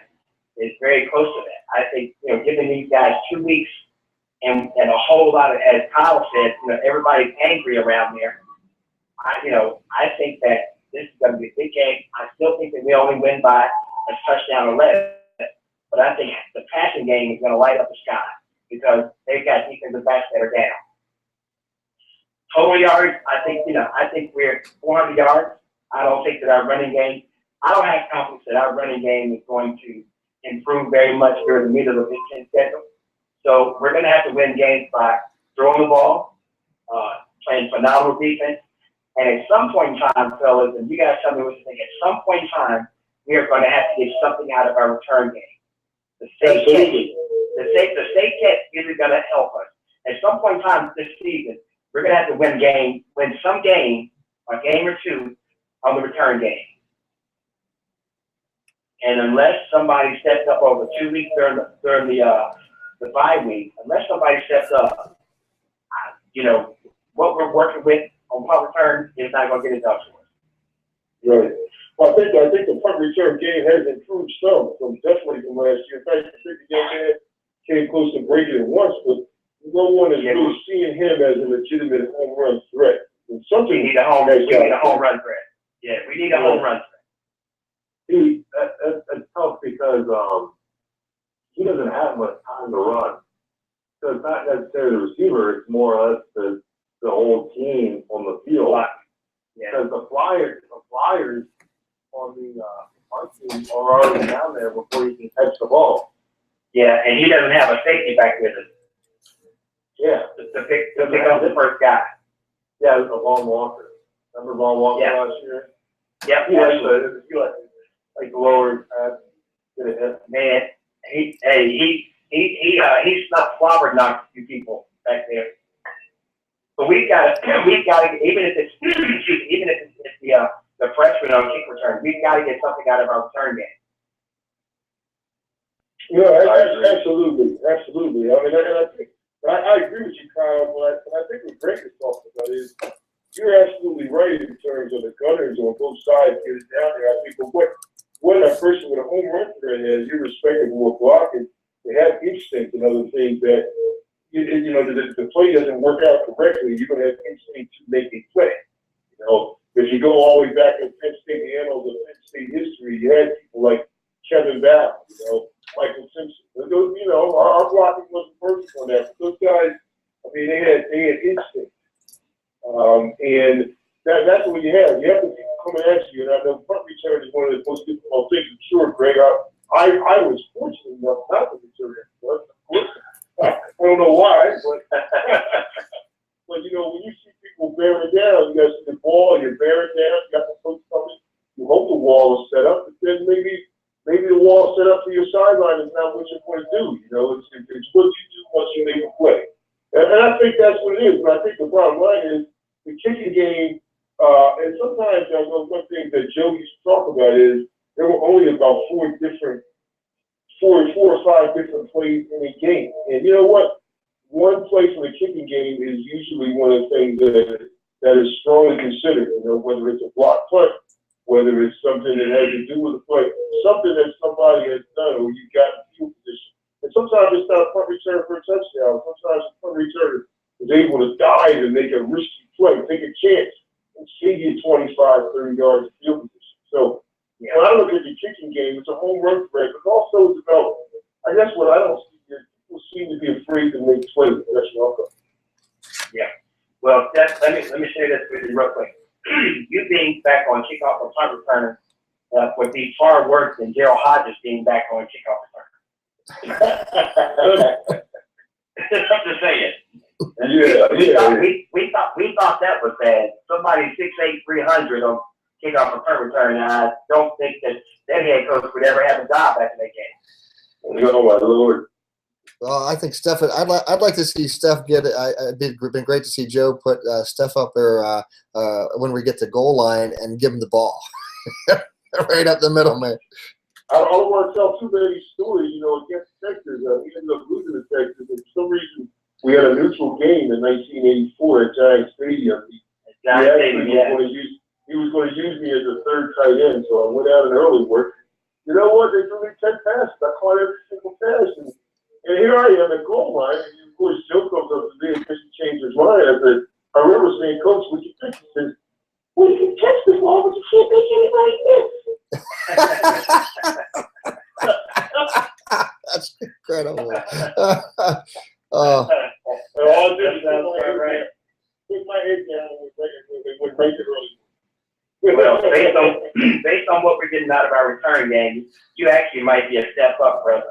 is very close to that. I think, giving these guys 2 weeks and a whole lot of, as Kyle said, everybody's angry around there. I think that this is going to be a big game. I still think that we only win by a touchdown or less, but I think the passing game is going to light up the sky because they've got defensive backs that are down. Total yards, I think we're 400 yards. I don't think that our running game, I don't have confidence that our running game is going to improve very much during the middle of the Big Ten schedule. So we're going to have to win games by throwing the ball, playing phenomenal defense. And at some point in time, fellas, and you guys tell me what you think, at some point in time, we are going to have to get something out of our return game. The state catch isn't going to help us. At some point in time this season, we're going to have to win some game, a game or two, on the return game. And unless somebody steps up over 2 weeks during the bye week, unless somebody steps up, what we're working with on punt return is not going to get it done for us. Right. Well, I think the punt return game has improved some, definitely from last year. In fact, I think the game came close to breaking it once, but no one is really seeing him as a legitimate home run threat. And something we need a home run threat. Yeah, we need a home run threat. See, that's tough because he doesn't have much time to run. So it's not necessarily the receiver; it's more or less the whole team on the field. Because the Flyers on the our team are already down there before he can catch the ball. Yeah, and he doesn't have a safety back with him. Yeah, to pick up the first guy. Yeah, it was a Vaughn Walker. Remember Vaughn Walker last year? Yep. He like the lower pass. Man, he snuck clobber knocked a few people back there. But we've got to even if it's the freshman on kick return, we've got to get something out of our return game. Yeah, absolutely. I mean, I agree with you, Kyle. But I think what Greg is talking about is you're absolutely right in terms of the gunners on both sides get it down there. I think, but what a person with a home run threat has, irrespective of what blocking, they have instinct and other things that the play doesn't work out correctly. You're going to have instinct to make a play. If you go all the way back in Penn State, the annals of Penn State history, you had people like Kevin Bell, Michael Simpson. Our blocking wasn't perfect on that. But those guys, I mean, they had instinct. And that's what you have. You have the people coming at you. And I know punt return is one of the most difficult things. I'm sure, Greg. I was fortunate enough not to return it. Of course, I don't know why, but when you see people bearing down, you got to see the ball, you're bearing down, you got the coach coming. You hope the wall is set up, but then maybe the wall set up for your sideline is not what you're going to do. It's what you do once you make a play. And I think that's what it is. But I think the bottom line is the kicking game, and sometimes one thing that Joe used to talk about is there were only about four or five different plays in a game. And you know what? One play for the kicking game is usually one of the things that is strongly considered, whether it's a block punt, whether it's something that has to do with the play, something that somebody has done or you got in field position. And sometimes it's not a punt return for a touchdown. Sometimes a punt returner is able to dive and make a risky play, take a chance, and see you 25, 30 yards of field position. So when I look at the kicking game, it's a home run threat, but also it's about, I guess what I don't see is people seem to be afraid to make plays. That's welcome. Yeah. Well, let me share this with you real quick. You being back on kickoff or punt returner would be far worse than Gerald Hodges being back on kickoff returner. I'm just saying. We thought that was bad. Somebody 6'8", 300 on kickoff or punt return, and I don't think that head coach would ever have a job after that game. Oh my Lord. Well, I think Steph. I'd like to see Steph get it. It'd been great to see Joe put Steph up there when we get to goal line and give him the ball right up the middle, man. I don't want to tell too many stories, against Texas. We ended up losing to Texas. And for some reason, we had a neutral game in 1984 at Giant Stadium. He was going to use me as a third tight end, so I went out and early work. You know what? They threw me 10 passes. I caught every single pass. And here I am at goal line, and of course Joe comes up to me and changed his mind. I remember saying, Coach, what you think? He says, well, you can catch the ball, but you can't incredible. And all this sounds right. Put my head down and break it early. Well, based on what we're getting out of our return game, you actually might be a step up, brother.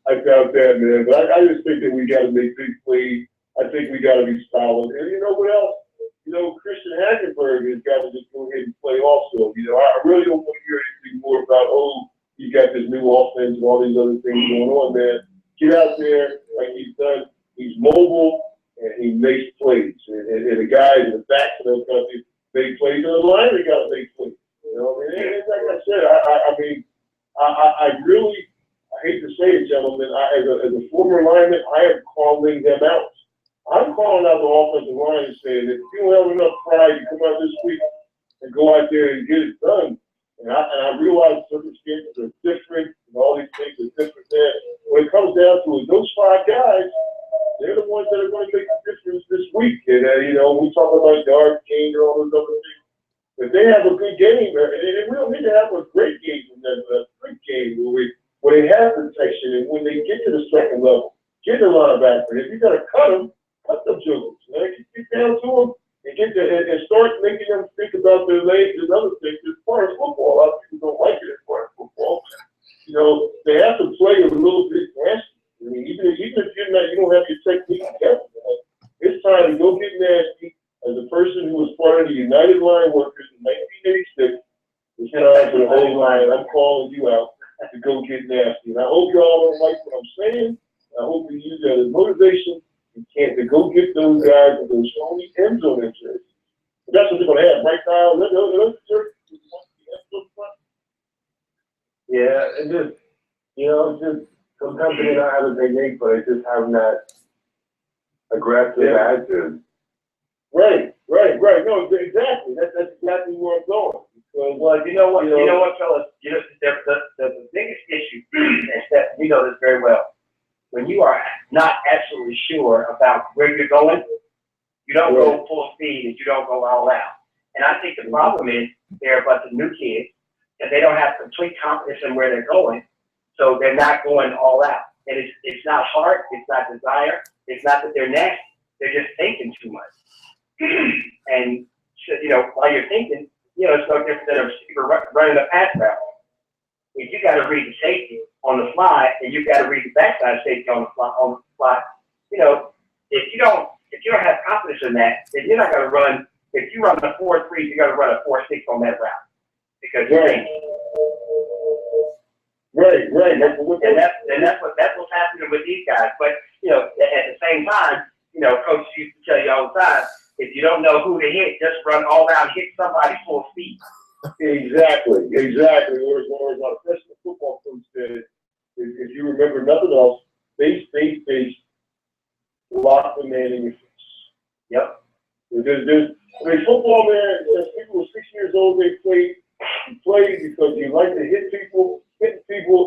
I doubt that, man. But I just think that we got to make big plays. I think we got to be solid. And you know what else? You know, Christian Hackenberg has got to just go ahead and play also. You know, I really don't want to hear anything more about, oh, you got this new offense and all these other things going on, man. Get out there like he's done. He's mobile and he makes plays. And the guys in the back of those guys make plays. And the line, they got to make plays. You know, and like I said, I really, I hate to say it, gentlemen, as a former lineman, I am calling them out. I'm calling out the offensive line and saying, if you don't have enough pride to come out this week and go out there and get it done, and I realize circumstances are different and all these things are different there. When it comes down to it, those 5 guys, they're the ones that are going to make the difference this week. And, you know, we talk about yard change or all those other things. If they have a good game, and we don't need to have a great game from them, but a good game where they have protection and when they get to the second level, get the linebacker. If you got to cut them jokers, man. Get down to them and and start making them think about their legs and other things. As far as football, a lot of people don't like it as far as football. You know, they have to play a little bit nasty. I mean, even if you don't have your technique together, man, it's time to go get nasty. As a person who was part of the United Line Workers in 1986, it's time for the whole line. I'm calling you out to go get nasty. And I hope y'all don't like what I'm saying. I hope you use that as motivation. You can't to go get those guys with those phony end zone injuries. But that's what they're going to have, right, Kyle? Yeah, and just, you know, just sometimes they don't have a technique, but they just have that aggressive attitude. Right. No, exactly. That's exactly where I'm going. Because, Well, you know what, fellas? You know, the biggest issue, and Steph, you know this very well. When you are not absolutely sure about where you're going, you don't go full speed and you don't go all out. And I think the problem is there are a bunch of new kids and they don't have complete confidence in where they're going, so they're not going all out. And it's not heart, it's not desire, it's not that they're nasty, they're just thinking too much. And you know, while you're thinking, you know, it's no different than a receiver running a pass route. If you got to read the safety on the fly, and you got to read the backside safety on the fly, you know, if you don't have confidence in that, then you're not going to run. If you run a 4-3, you're going to run a 4-6 on that route because you're thinking. Right. And that's what's happening with these guys. But you know, at the same time, you know, coaches used to tell you all the time, if you don't know who to hit, just run all out, hit somebody full speed. Exactly. Whereas our freshman football coach said, if you remember nothing else, face, lock the man in your face. Yep. Football, man, since people were 6 years old, they played. You play because you like to hit people,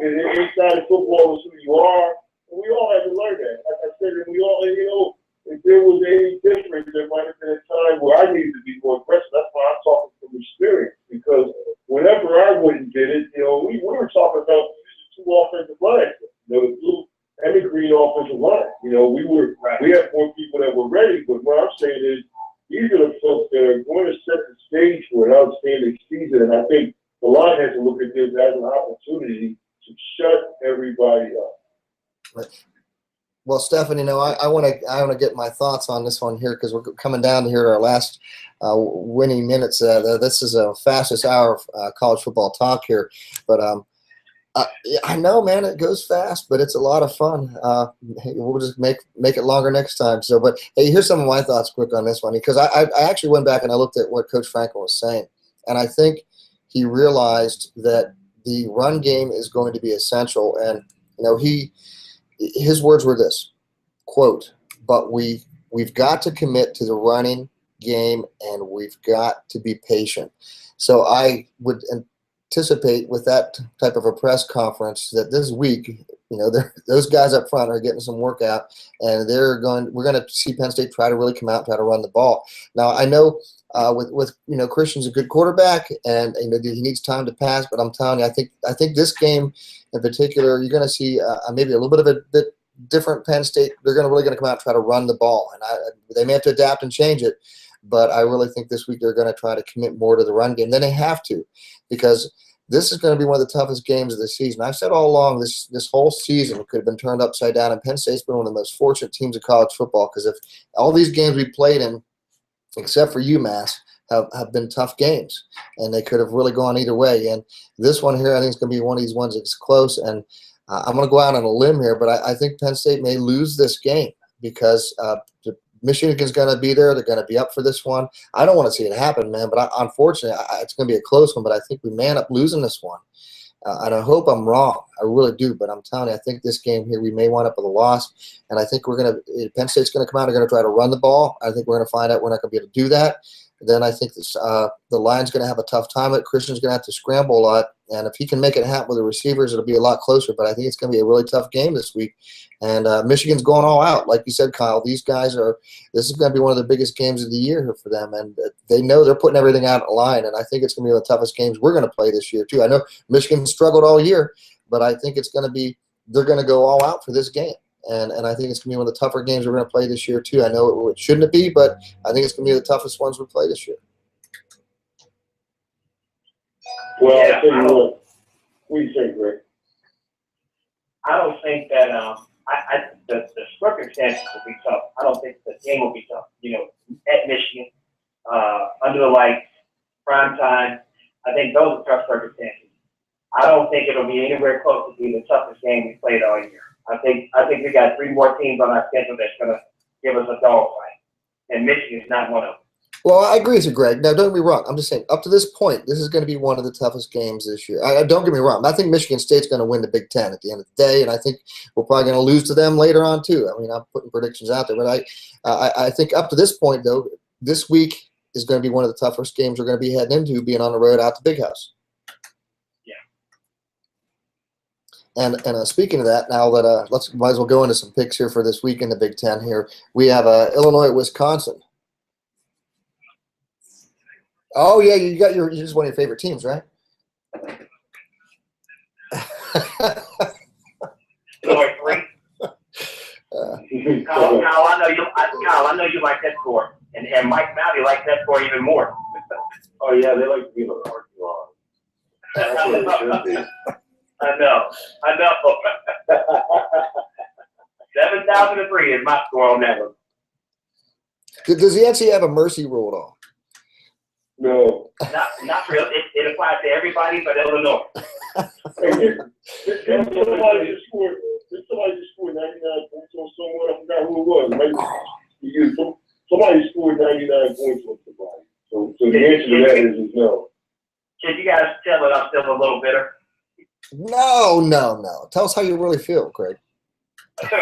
and inside of football is who you are. And we all had to learn that. Like I said, and we all, you know, if there was any difference, there might have been a time where I needed to be more aggressive. That's why I'm talking from experience. Because whenever I went and did it, you know, we were talking about two offensive lines, you know, the blue and the green offensive line. You know, we had more people that were ready, but what I'm saying is these are the folks that are going to set the stage for an outstanding season. And I think the line has to look at this as an opportunity to shut everybody up. Right. Well, Stephen, you know, I want to get my thoughts on this one here because we're coming down to here to our last winning minutes. This is a fastest hour of college football talk here, but I know, man, it goes fast, but it's a lot of fun. We'll just make it longer next time. So, but hey, here's some of my thoughts quick on this one because I actually went back and I looked at what Coach Franklin was saying, and I think he realized that the run game is going to be essential, and you know his words were this, quote, but we've got to commit to the running game and we've got to be patient. So I would anticipate with that type of a press conference that this week, you know, those guys up front are getting some workout and we're going to see Penn State try to really come out and try to run the ball. Now I know with you know, Christian's a good quarterback and you know, he needs time to pass, but I'm telling you, I think this game in particular, you're going to see maybe a little bit of a bit different Penn State. They're really going to come out and try to run the ball, and they may have to adapt and change it. But I really think this week they're going to try to commit more to the run game. Then they have to, because this is going to be one of the toughest games of the season. I've said all along this whole season could have been turned upside down, and Penn State's been one of the most fortunate teams of college football, because if all these games we played in, except for UMass, have been tough games, and they could have really gone either way. And this one here, I think, is going to be one of these ones that's close. And I'm going to go out on a limb here, but I think Penn State may lose this game, because Michigan's going to be there. They're going to be up for this one. I don't want to see it happen, man, but unfortunately, it's going to be a close one. But I think we may end up losing this one. And I hope I'm wrong. I really do. But I'm telling you, I think this game here, we may wind up with a loss. And I think Penn State's going to come out. They're going to try to run the ball. I think we're going to find out we're not going to be able to do that. Then I think the line's going to have a tough time. Christian's going to have to scramble a lot. And if he can make it happen with the receivers, it'll be a lot closer. But I think it's going to be a really tough game this week. And Michigan's going all out. Like you said, Kyle, this is going to be one of the biggest games of the year here for them. And they know they're putting everything out on the line. And I think it's going to be one of the toughest games we're going to play this year, too. I know Michigan struggled all year, but I think it's going to be – they're going to go all out for this game. And I think it's going to be one of the tougher games we're going to play this year, too. I know it shouldn't be, but I think it's going to be the toughest ones we play this year. Well, I'll tell you what do you think, Greg? I don't think that the circumstances will be tough. I don't think the game will be tough. At Michigan, under the lights, prime time. I think those are tough circumstances. I don't think it'll be anywhere close to being the toughest game we played all year. I think we got 3 more teams on our schedule that's going to give us a dogfight, and Michigan's not one of them. Well, I agree with you, Greg. Now, don't get me wrong. I'm just saying, up to this point, this is going to be one of the toughest games this year. Don't get me wrong. I think Michigan State's going to win the Big Ten at the end of the day, and I think we're probably going to lose to them later on, too. I mean, I'm putting predictions out there. But I think up to this point, though, this week is going to be one of the toughest games we're going to be heading into, being on the road out to Big House. Yeah. And speaking of that, now that might as well go into some picks here for this week in the Big Ten here. We have Illinois, Wisconsin. Oh yeah, you got you're just one of your favorite teams, right? Illinois 3. Kyle, I know you like that score, and Mike Malley likes that score even more. Oh yeah, they like to be in the parking lot. That's what it should be. I know. 7,003 is my score on that one. Does he actually have a mercy rule at all? No. Not real. It applies to everybody but Illinois. Somebody just scored 99 points on someone. I forgot who it was. Maybe somebody scored 99 points on somebody. So the answer to that is no. Can you guys tell that I'm still a little bitter? No. Tell us how you really feel, Craig. Hey,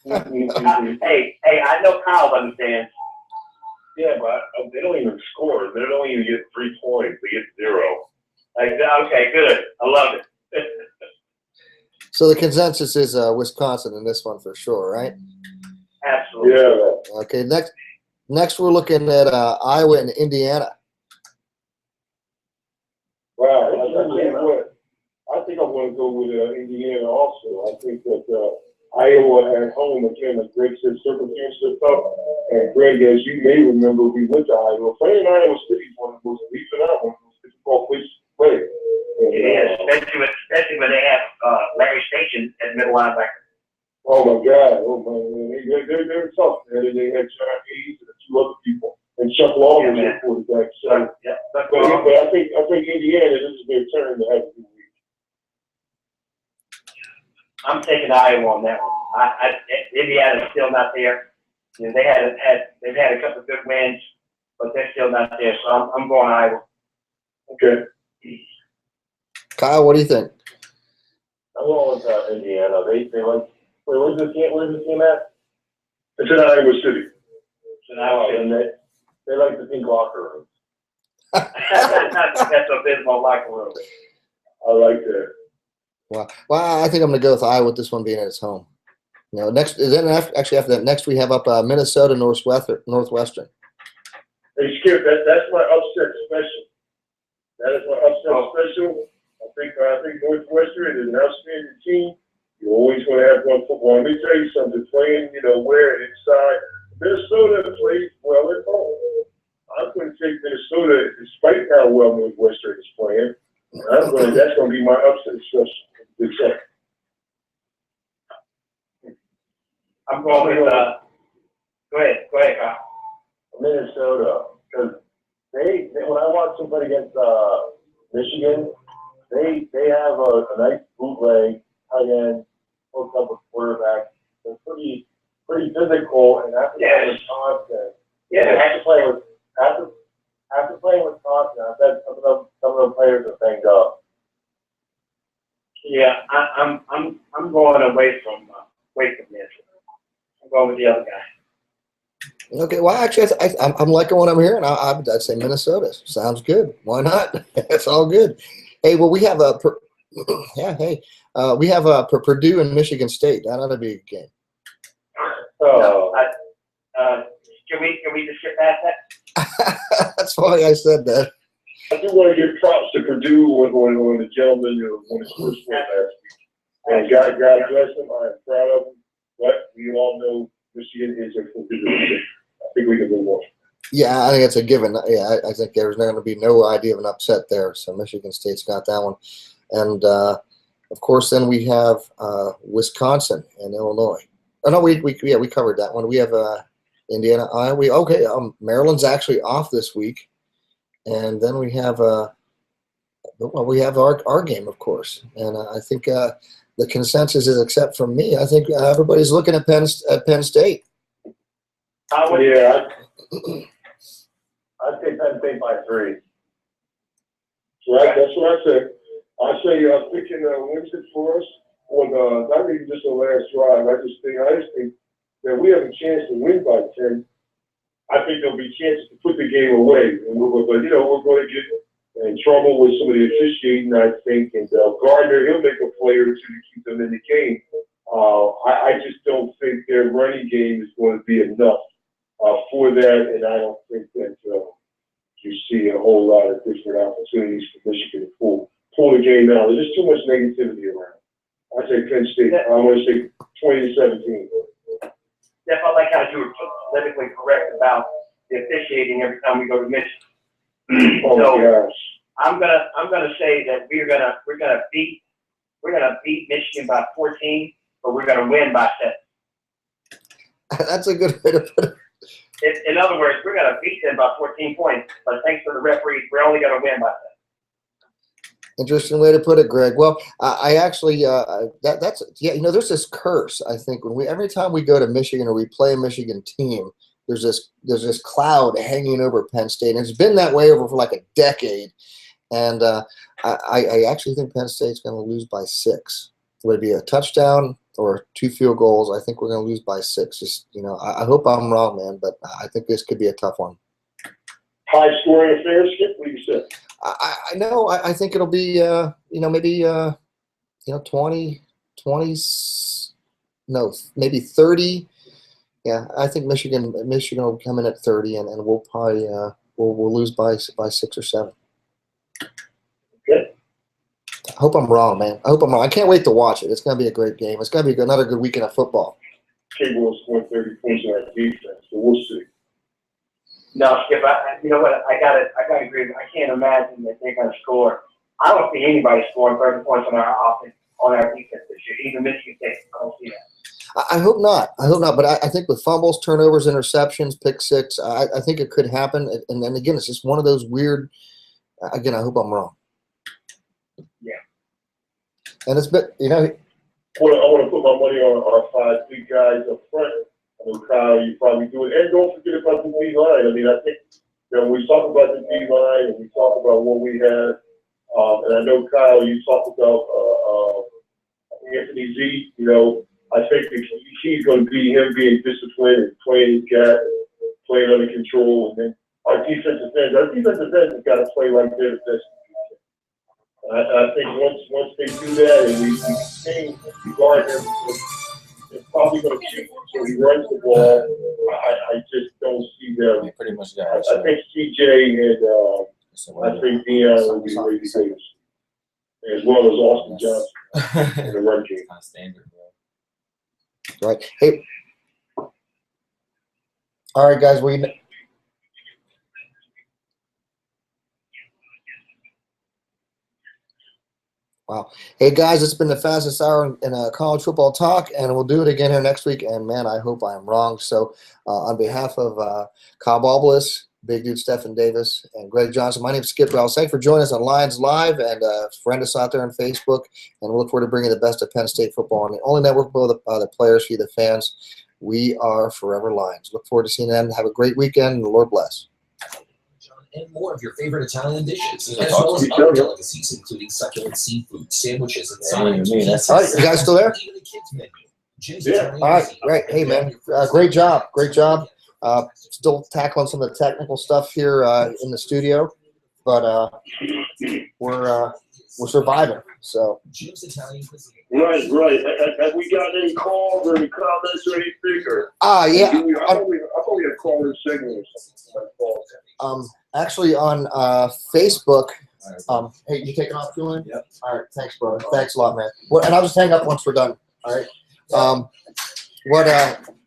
I know Kyle understands. Yeah, but they don't even score. They don't even get 3 points. They get 0. Okay, good. I love it. So the consensus is Wisconsin in this one for sure, right? Absolutely. Yeah. Okay, next we're looking at Iowa and Indiana. Wow, I think I'm going to go with Indiana also. I think that Iowa at home, again, a great set of circumstances up. And Greg, as you may remember, we went to Iowa. Playing Iowa City is one of the most difficult places to play. It is, especially when they have Larry Station at middle linebacker. Oh my God! Oh man, they're tough. Man. They had John Hayes and 2 other people, and Chuck Long was their quarterback. So, but I think Indiana, this is their turn to have a good week. I'm taking Iowa on that one. Indiana's still not there. They've had a couple of good wins, but they're still not there. So I'm going Iowa. Okay. Kyle, what do you think? I'm going with Indiana. They like. Where's this game at? It's in Iowa City. It's in Iowa City. And they like the pink locker rooms. That's a abysmal locker room. I like that. Well, I think I'm going to go with Iowa with this one being at its home. After that, next we have up Minnesota Northwestern. Hey, Skip, that's my upset special. That is my upset special. I think Northwestern is an outstanding team. You're always going to have one football. Let me tell you something. Playing, where inside, Minnesota plays well at home. I'm going to take Minnesota, despite how well Northwestern is playing. That's going to be my upset special. I'm going with, go ahead, Kyle. Minnesota, because they when I watch them play against Michigan, they have a nice bootleg tight end hooked up with quarterback. They're pretty physical, and after playing with Wisconsin, after playing with Wisconsin, I bet some of the players are banged up. Yeah, I'm going away from this. I'm going with the other guy. Okay, well, actually, I'm liking what I'm hearing. I'd say Minnesota. Sounds good. Why not? It's all good. Hey, well, we have we have Purdue and Michigan State. That ought to be a good game. So, Can we just get past that? That's why I said that. I do want to give props to Purdue when the gentleman won his first win last week. And God bless him. I am proud of him. But we all know Michigan is a competitor. I think we can move on. Yeah, I think it's a given. Yeah, I think there's going to be no idea of an upset there. So Michigan State's got that one. And, of course, then we have Wisconsin and Illinois. Oh, no, we covered that one. We have Indiana, Iowa. Maryland's actually off this week. And then we have we have our game, of course. And I think the consensus is, except from me, I think everybody's looking at Penn State. yeah, I'd say Penn State by 3. Right, that's what I said. I say picking Winston for us on not even just the last drive. I just think that we have a chance to win by 10. I think there'll be chances to put the game away, and we're going to get in trouble with some of the officiating, I think. And Gardner, he'll make a play or two to keep them in the game. I just don't think their running game is going to be enough for that, and I don't think that you see a whole lot of different opportunities for Michigan to pull the game out. There's just too much negativity around. I say Penn State. I want to say 20-17. Jeff, I like how you were politically correct about the officiating every time we go to Michigan. Oh my gosh. I'm gonna say that we're gonna beat Michigan by 14, but we're gonna win by 7. That's a good way to put it. In other words, we're gonna beat them by 14 points, but thanks to the referees, we're only gonna win by 7. Interesting way to put it, Greg. Well, I actually that's there's this curse. I think every time we go to Michigan or we play a Michigan team, there's this cloud hanging over Penn State, and it's been that way for like a decade. And I actually think Penn State's going to lose by 6. Would it be a touchdown or 2 field goals? I think we're going to lose by 6. Just I hope I'm wrong, man, but I think this could be a tough one. High scoring affair, Skip. What do you say? I know. I think it'll be maybe 20, maybe 30. Yeah, I think Michigan will come in at 30, and we'll probably we'll lose by 6 or 7. Good. I hope I'm wrong, man. I hope I'm wrong. I can't wait to watch it. It's going to be a great game. It's going to be another good weekend of football. Cable will score 30 points on our defense, so we'll see. No, Skip, you know what? I gotta agree. I can't imagine that they're gonna score. I don't see anybody scoring 30 points on our offense, on our defense this year, even Michigan State. I don't see that. I hope not. But I think with fumbles, turnovers, interceptions, pick six, I think it could happen. And then again, it's just one of those weird. Again, I hope I'm wrong. Yeah. And it's been, I want to put my money on our 5 big guys up front. I know, Kyle, you probably do it. And don't forget about the D line. I mean, I think, we talk about the D line and we talk about what we have. And I know, Kyle, you talk about Anthony Z. I think the key is going to be him being disciplined and playing his gap, playing under control. And then our defensive ends have got to play like they're the best. I think once they do that and we continue to guard him, they're probably going to shoot him so he runs the ball. I just don't see them. We pretty much I think CJ and I think Deion will be ready to go. And as well as Austin Johnson in the run game. Kind of standard, bro. Right. Hey. All right, guys. Wow. Hey, guys, it's been the fastest hour in college football talk, and we'll do it again here next week. And, man, I hope I'm wrong. So, on behalf of Kyle Balblis, Big Dude Stephen Davis, and Greg Johnson, my name is Skip Rowell. Thanks for joining us on Lions Live, and friend us out there on Facebook. And we'll look forward to bringing the best of Penn State football on the only network for the players, for you, the fans. We are Forever Lions. Look forward to seeing them. Have a great weekend, and the Lord bless. And more of your favorite Italian dishes, as well as other delicacies, including succulent seafood, sandwiches, and sides. All right, you guys still there? Even the kids' menu. Jim's Yeah. Italian All right, Cuisine. great. Hey, man, great job. Great job. Still tackling some of the technical stuff here in the studio, but we're surviving. So Jim's Italian Cuisine. Right. Have we got any calls or any comments or anything? Or yeah. I thought we had called in segment or something. Actually on Facebook. Hey, you taking off, Julian? Yep. All right, thanks, brother. Thanks a lot, man. And I'll just hang up once we're done. All right.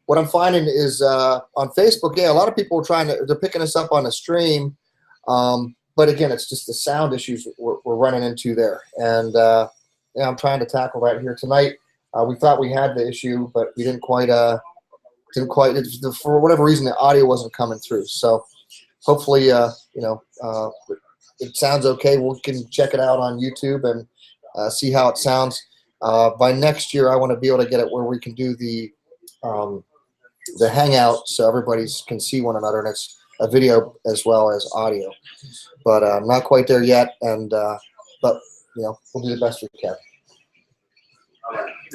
What I'm finding is on Facebook, a lot of people are they're picking us up on the stream. But again, it's just the sound issues we're running into there. And I'm trying to tackle that here tonight. We thought we had the issue, but we didn't quite, for whatever reason, the audio wasn't coming through. So hopefully, it sounds okay. We can check it out on YouTube and see how it sounds. By next year, I want to be able to get it where we can do the hangout so everybody can see one another, and it's a video as well as audio. But I'm not quite there yet, but we'll do the best we can.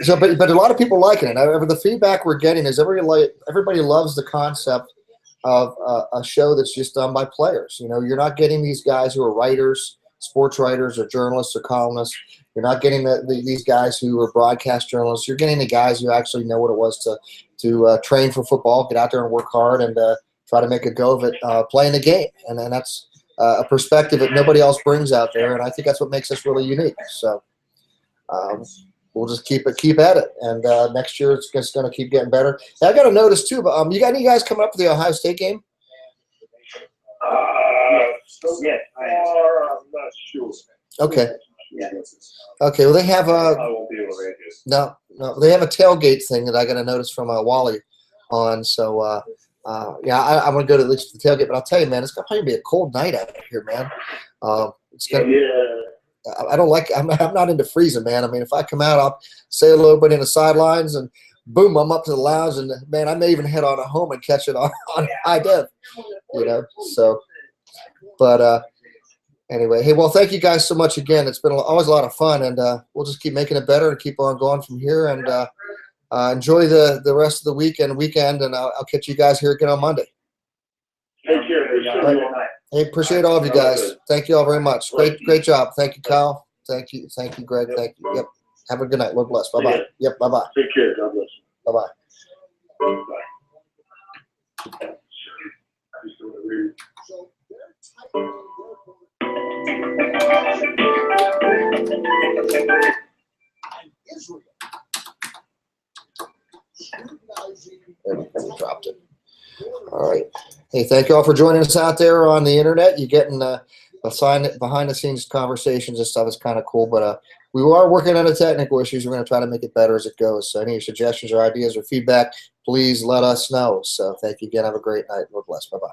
So, but a lot of people liking it. The feedback we're getting is everybody loves the concept of a show that's just done by players. You're not getting these guys who are writers, sports writers, or journalists or columnists. You're not getting these guys who are broadcast journalists. You're getting the guys who actually know what it was to train for football, get out there and work hard, and try to make a go of it playing the game. And that's a perspective that nobody else brings out there, and I think that's what makes us really unique. So we'll just keep at it, and next year it's just going to keep getting better. And I got to notice too, but you got any guys coming up for the Ohio State game? Yeah, I'm not sure. Okay. Yeah. Okay. Well, they have I won't be able to make it. no. They have a tailgate thing that I got to notice from Wally on. So I'm gonna go to at least the tailgate. But I'll tell you, man, it's gonna probably be a cold night out here, man. It's gonna. Yeah. I don't like. I'm not into freezing, man. I mean, if I come out, I'll say a little bit in the sidelines, and boom, I'm up to the lounge, and man, I may even head on home and catch it on high def. So. But anyway, hey, well, thank you guys so much again. It's been always a lot of fun, and we'll just keep making it better and keep on going from here. And enjoy the rest of the weekend, and I'll catch you guys here again on Monday. Take care. Hey, appreciate all of you guys. Thank you all very much. Great job. Thank you, Kyle. Thank you, Greg. Thank you. Yep. Have a good night. Lord bless. Bye bye. Yep. Bye bye. Take care. God bless. Bye bye. Everybody dropped it. All right. Hey, thank you all for joining us out there on the internet. You're getting behind the scenes conversations and stuff. It's kind of cool, but we are working on the technical issues. We're going to try to make it better as it goes. So any suggestions or ideas or feedback, please let us know. So thank you again. Have a great night. Lord bless. Bye-bye.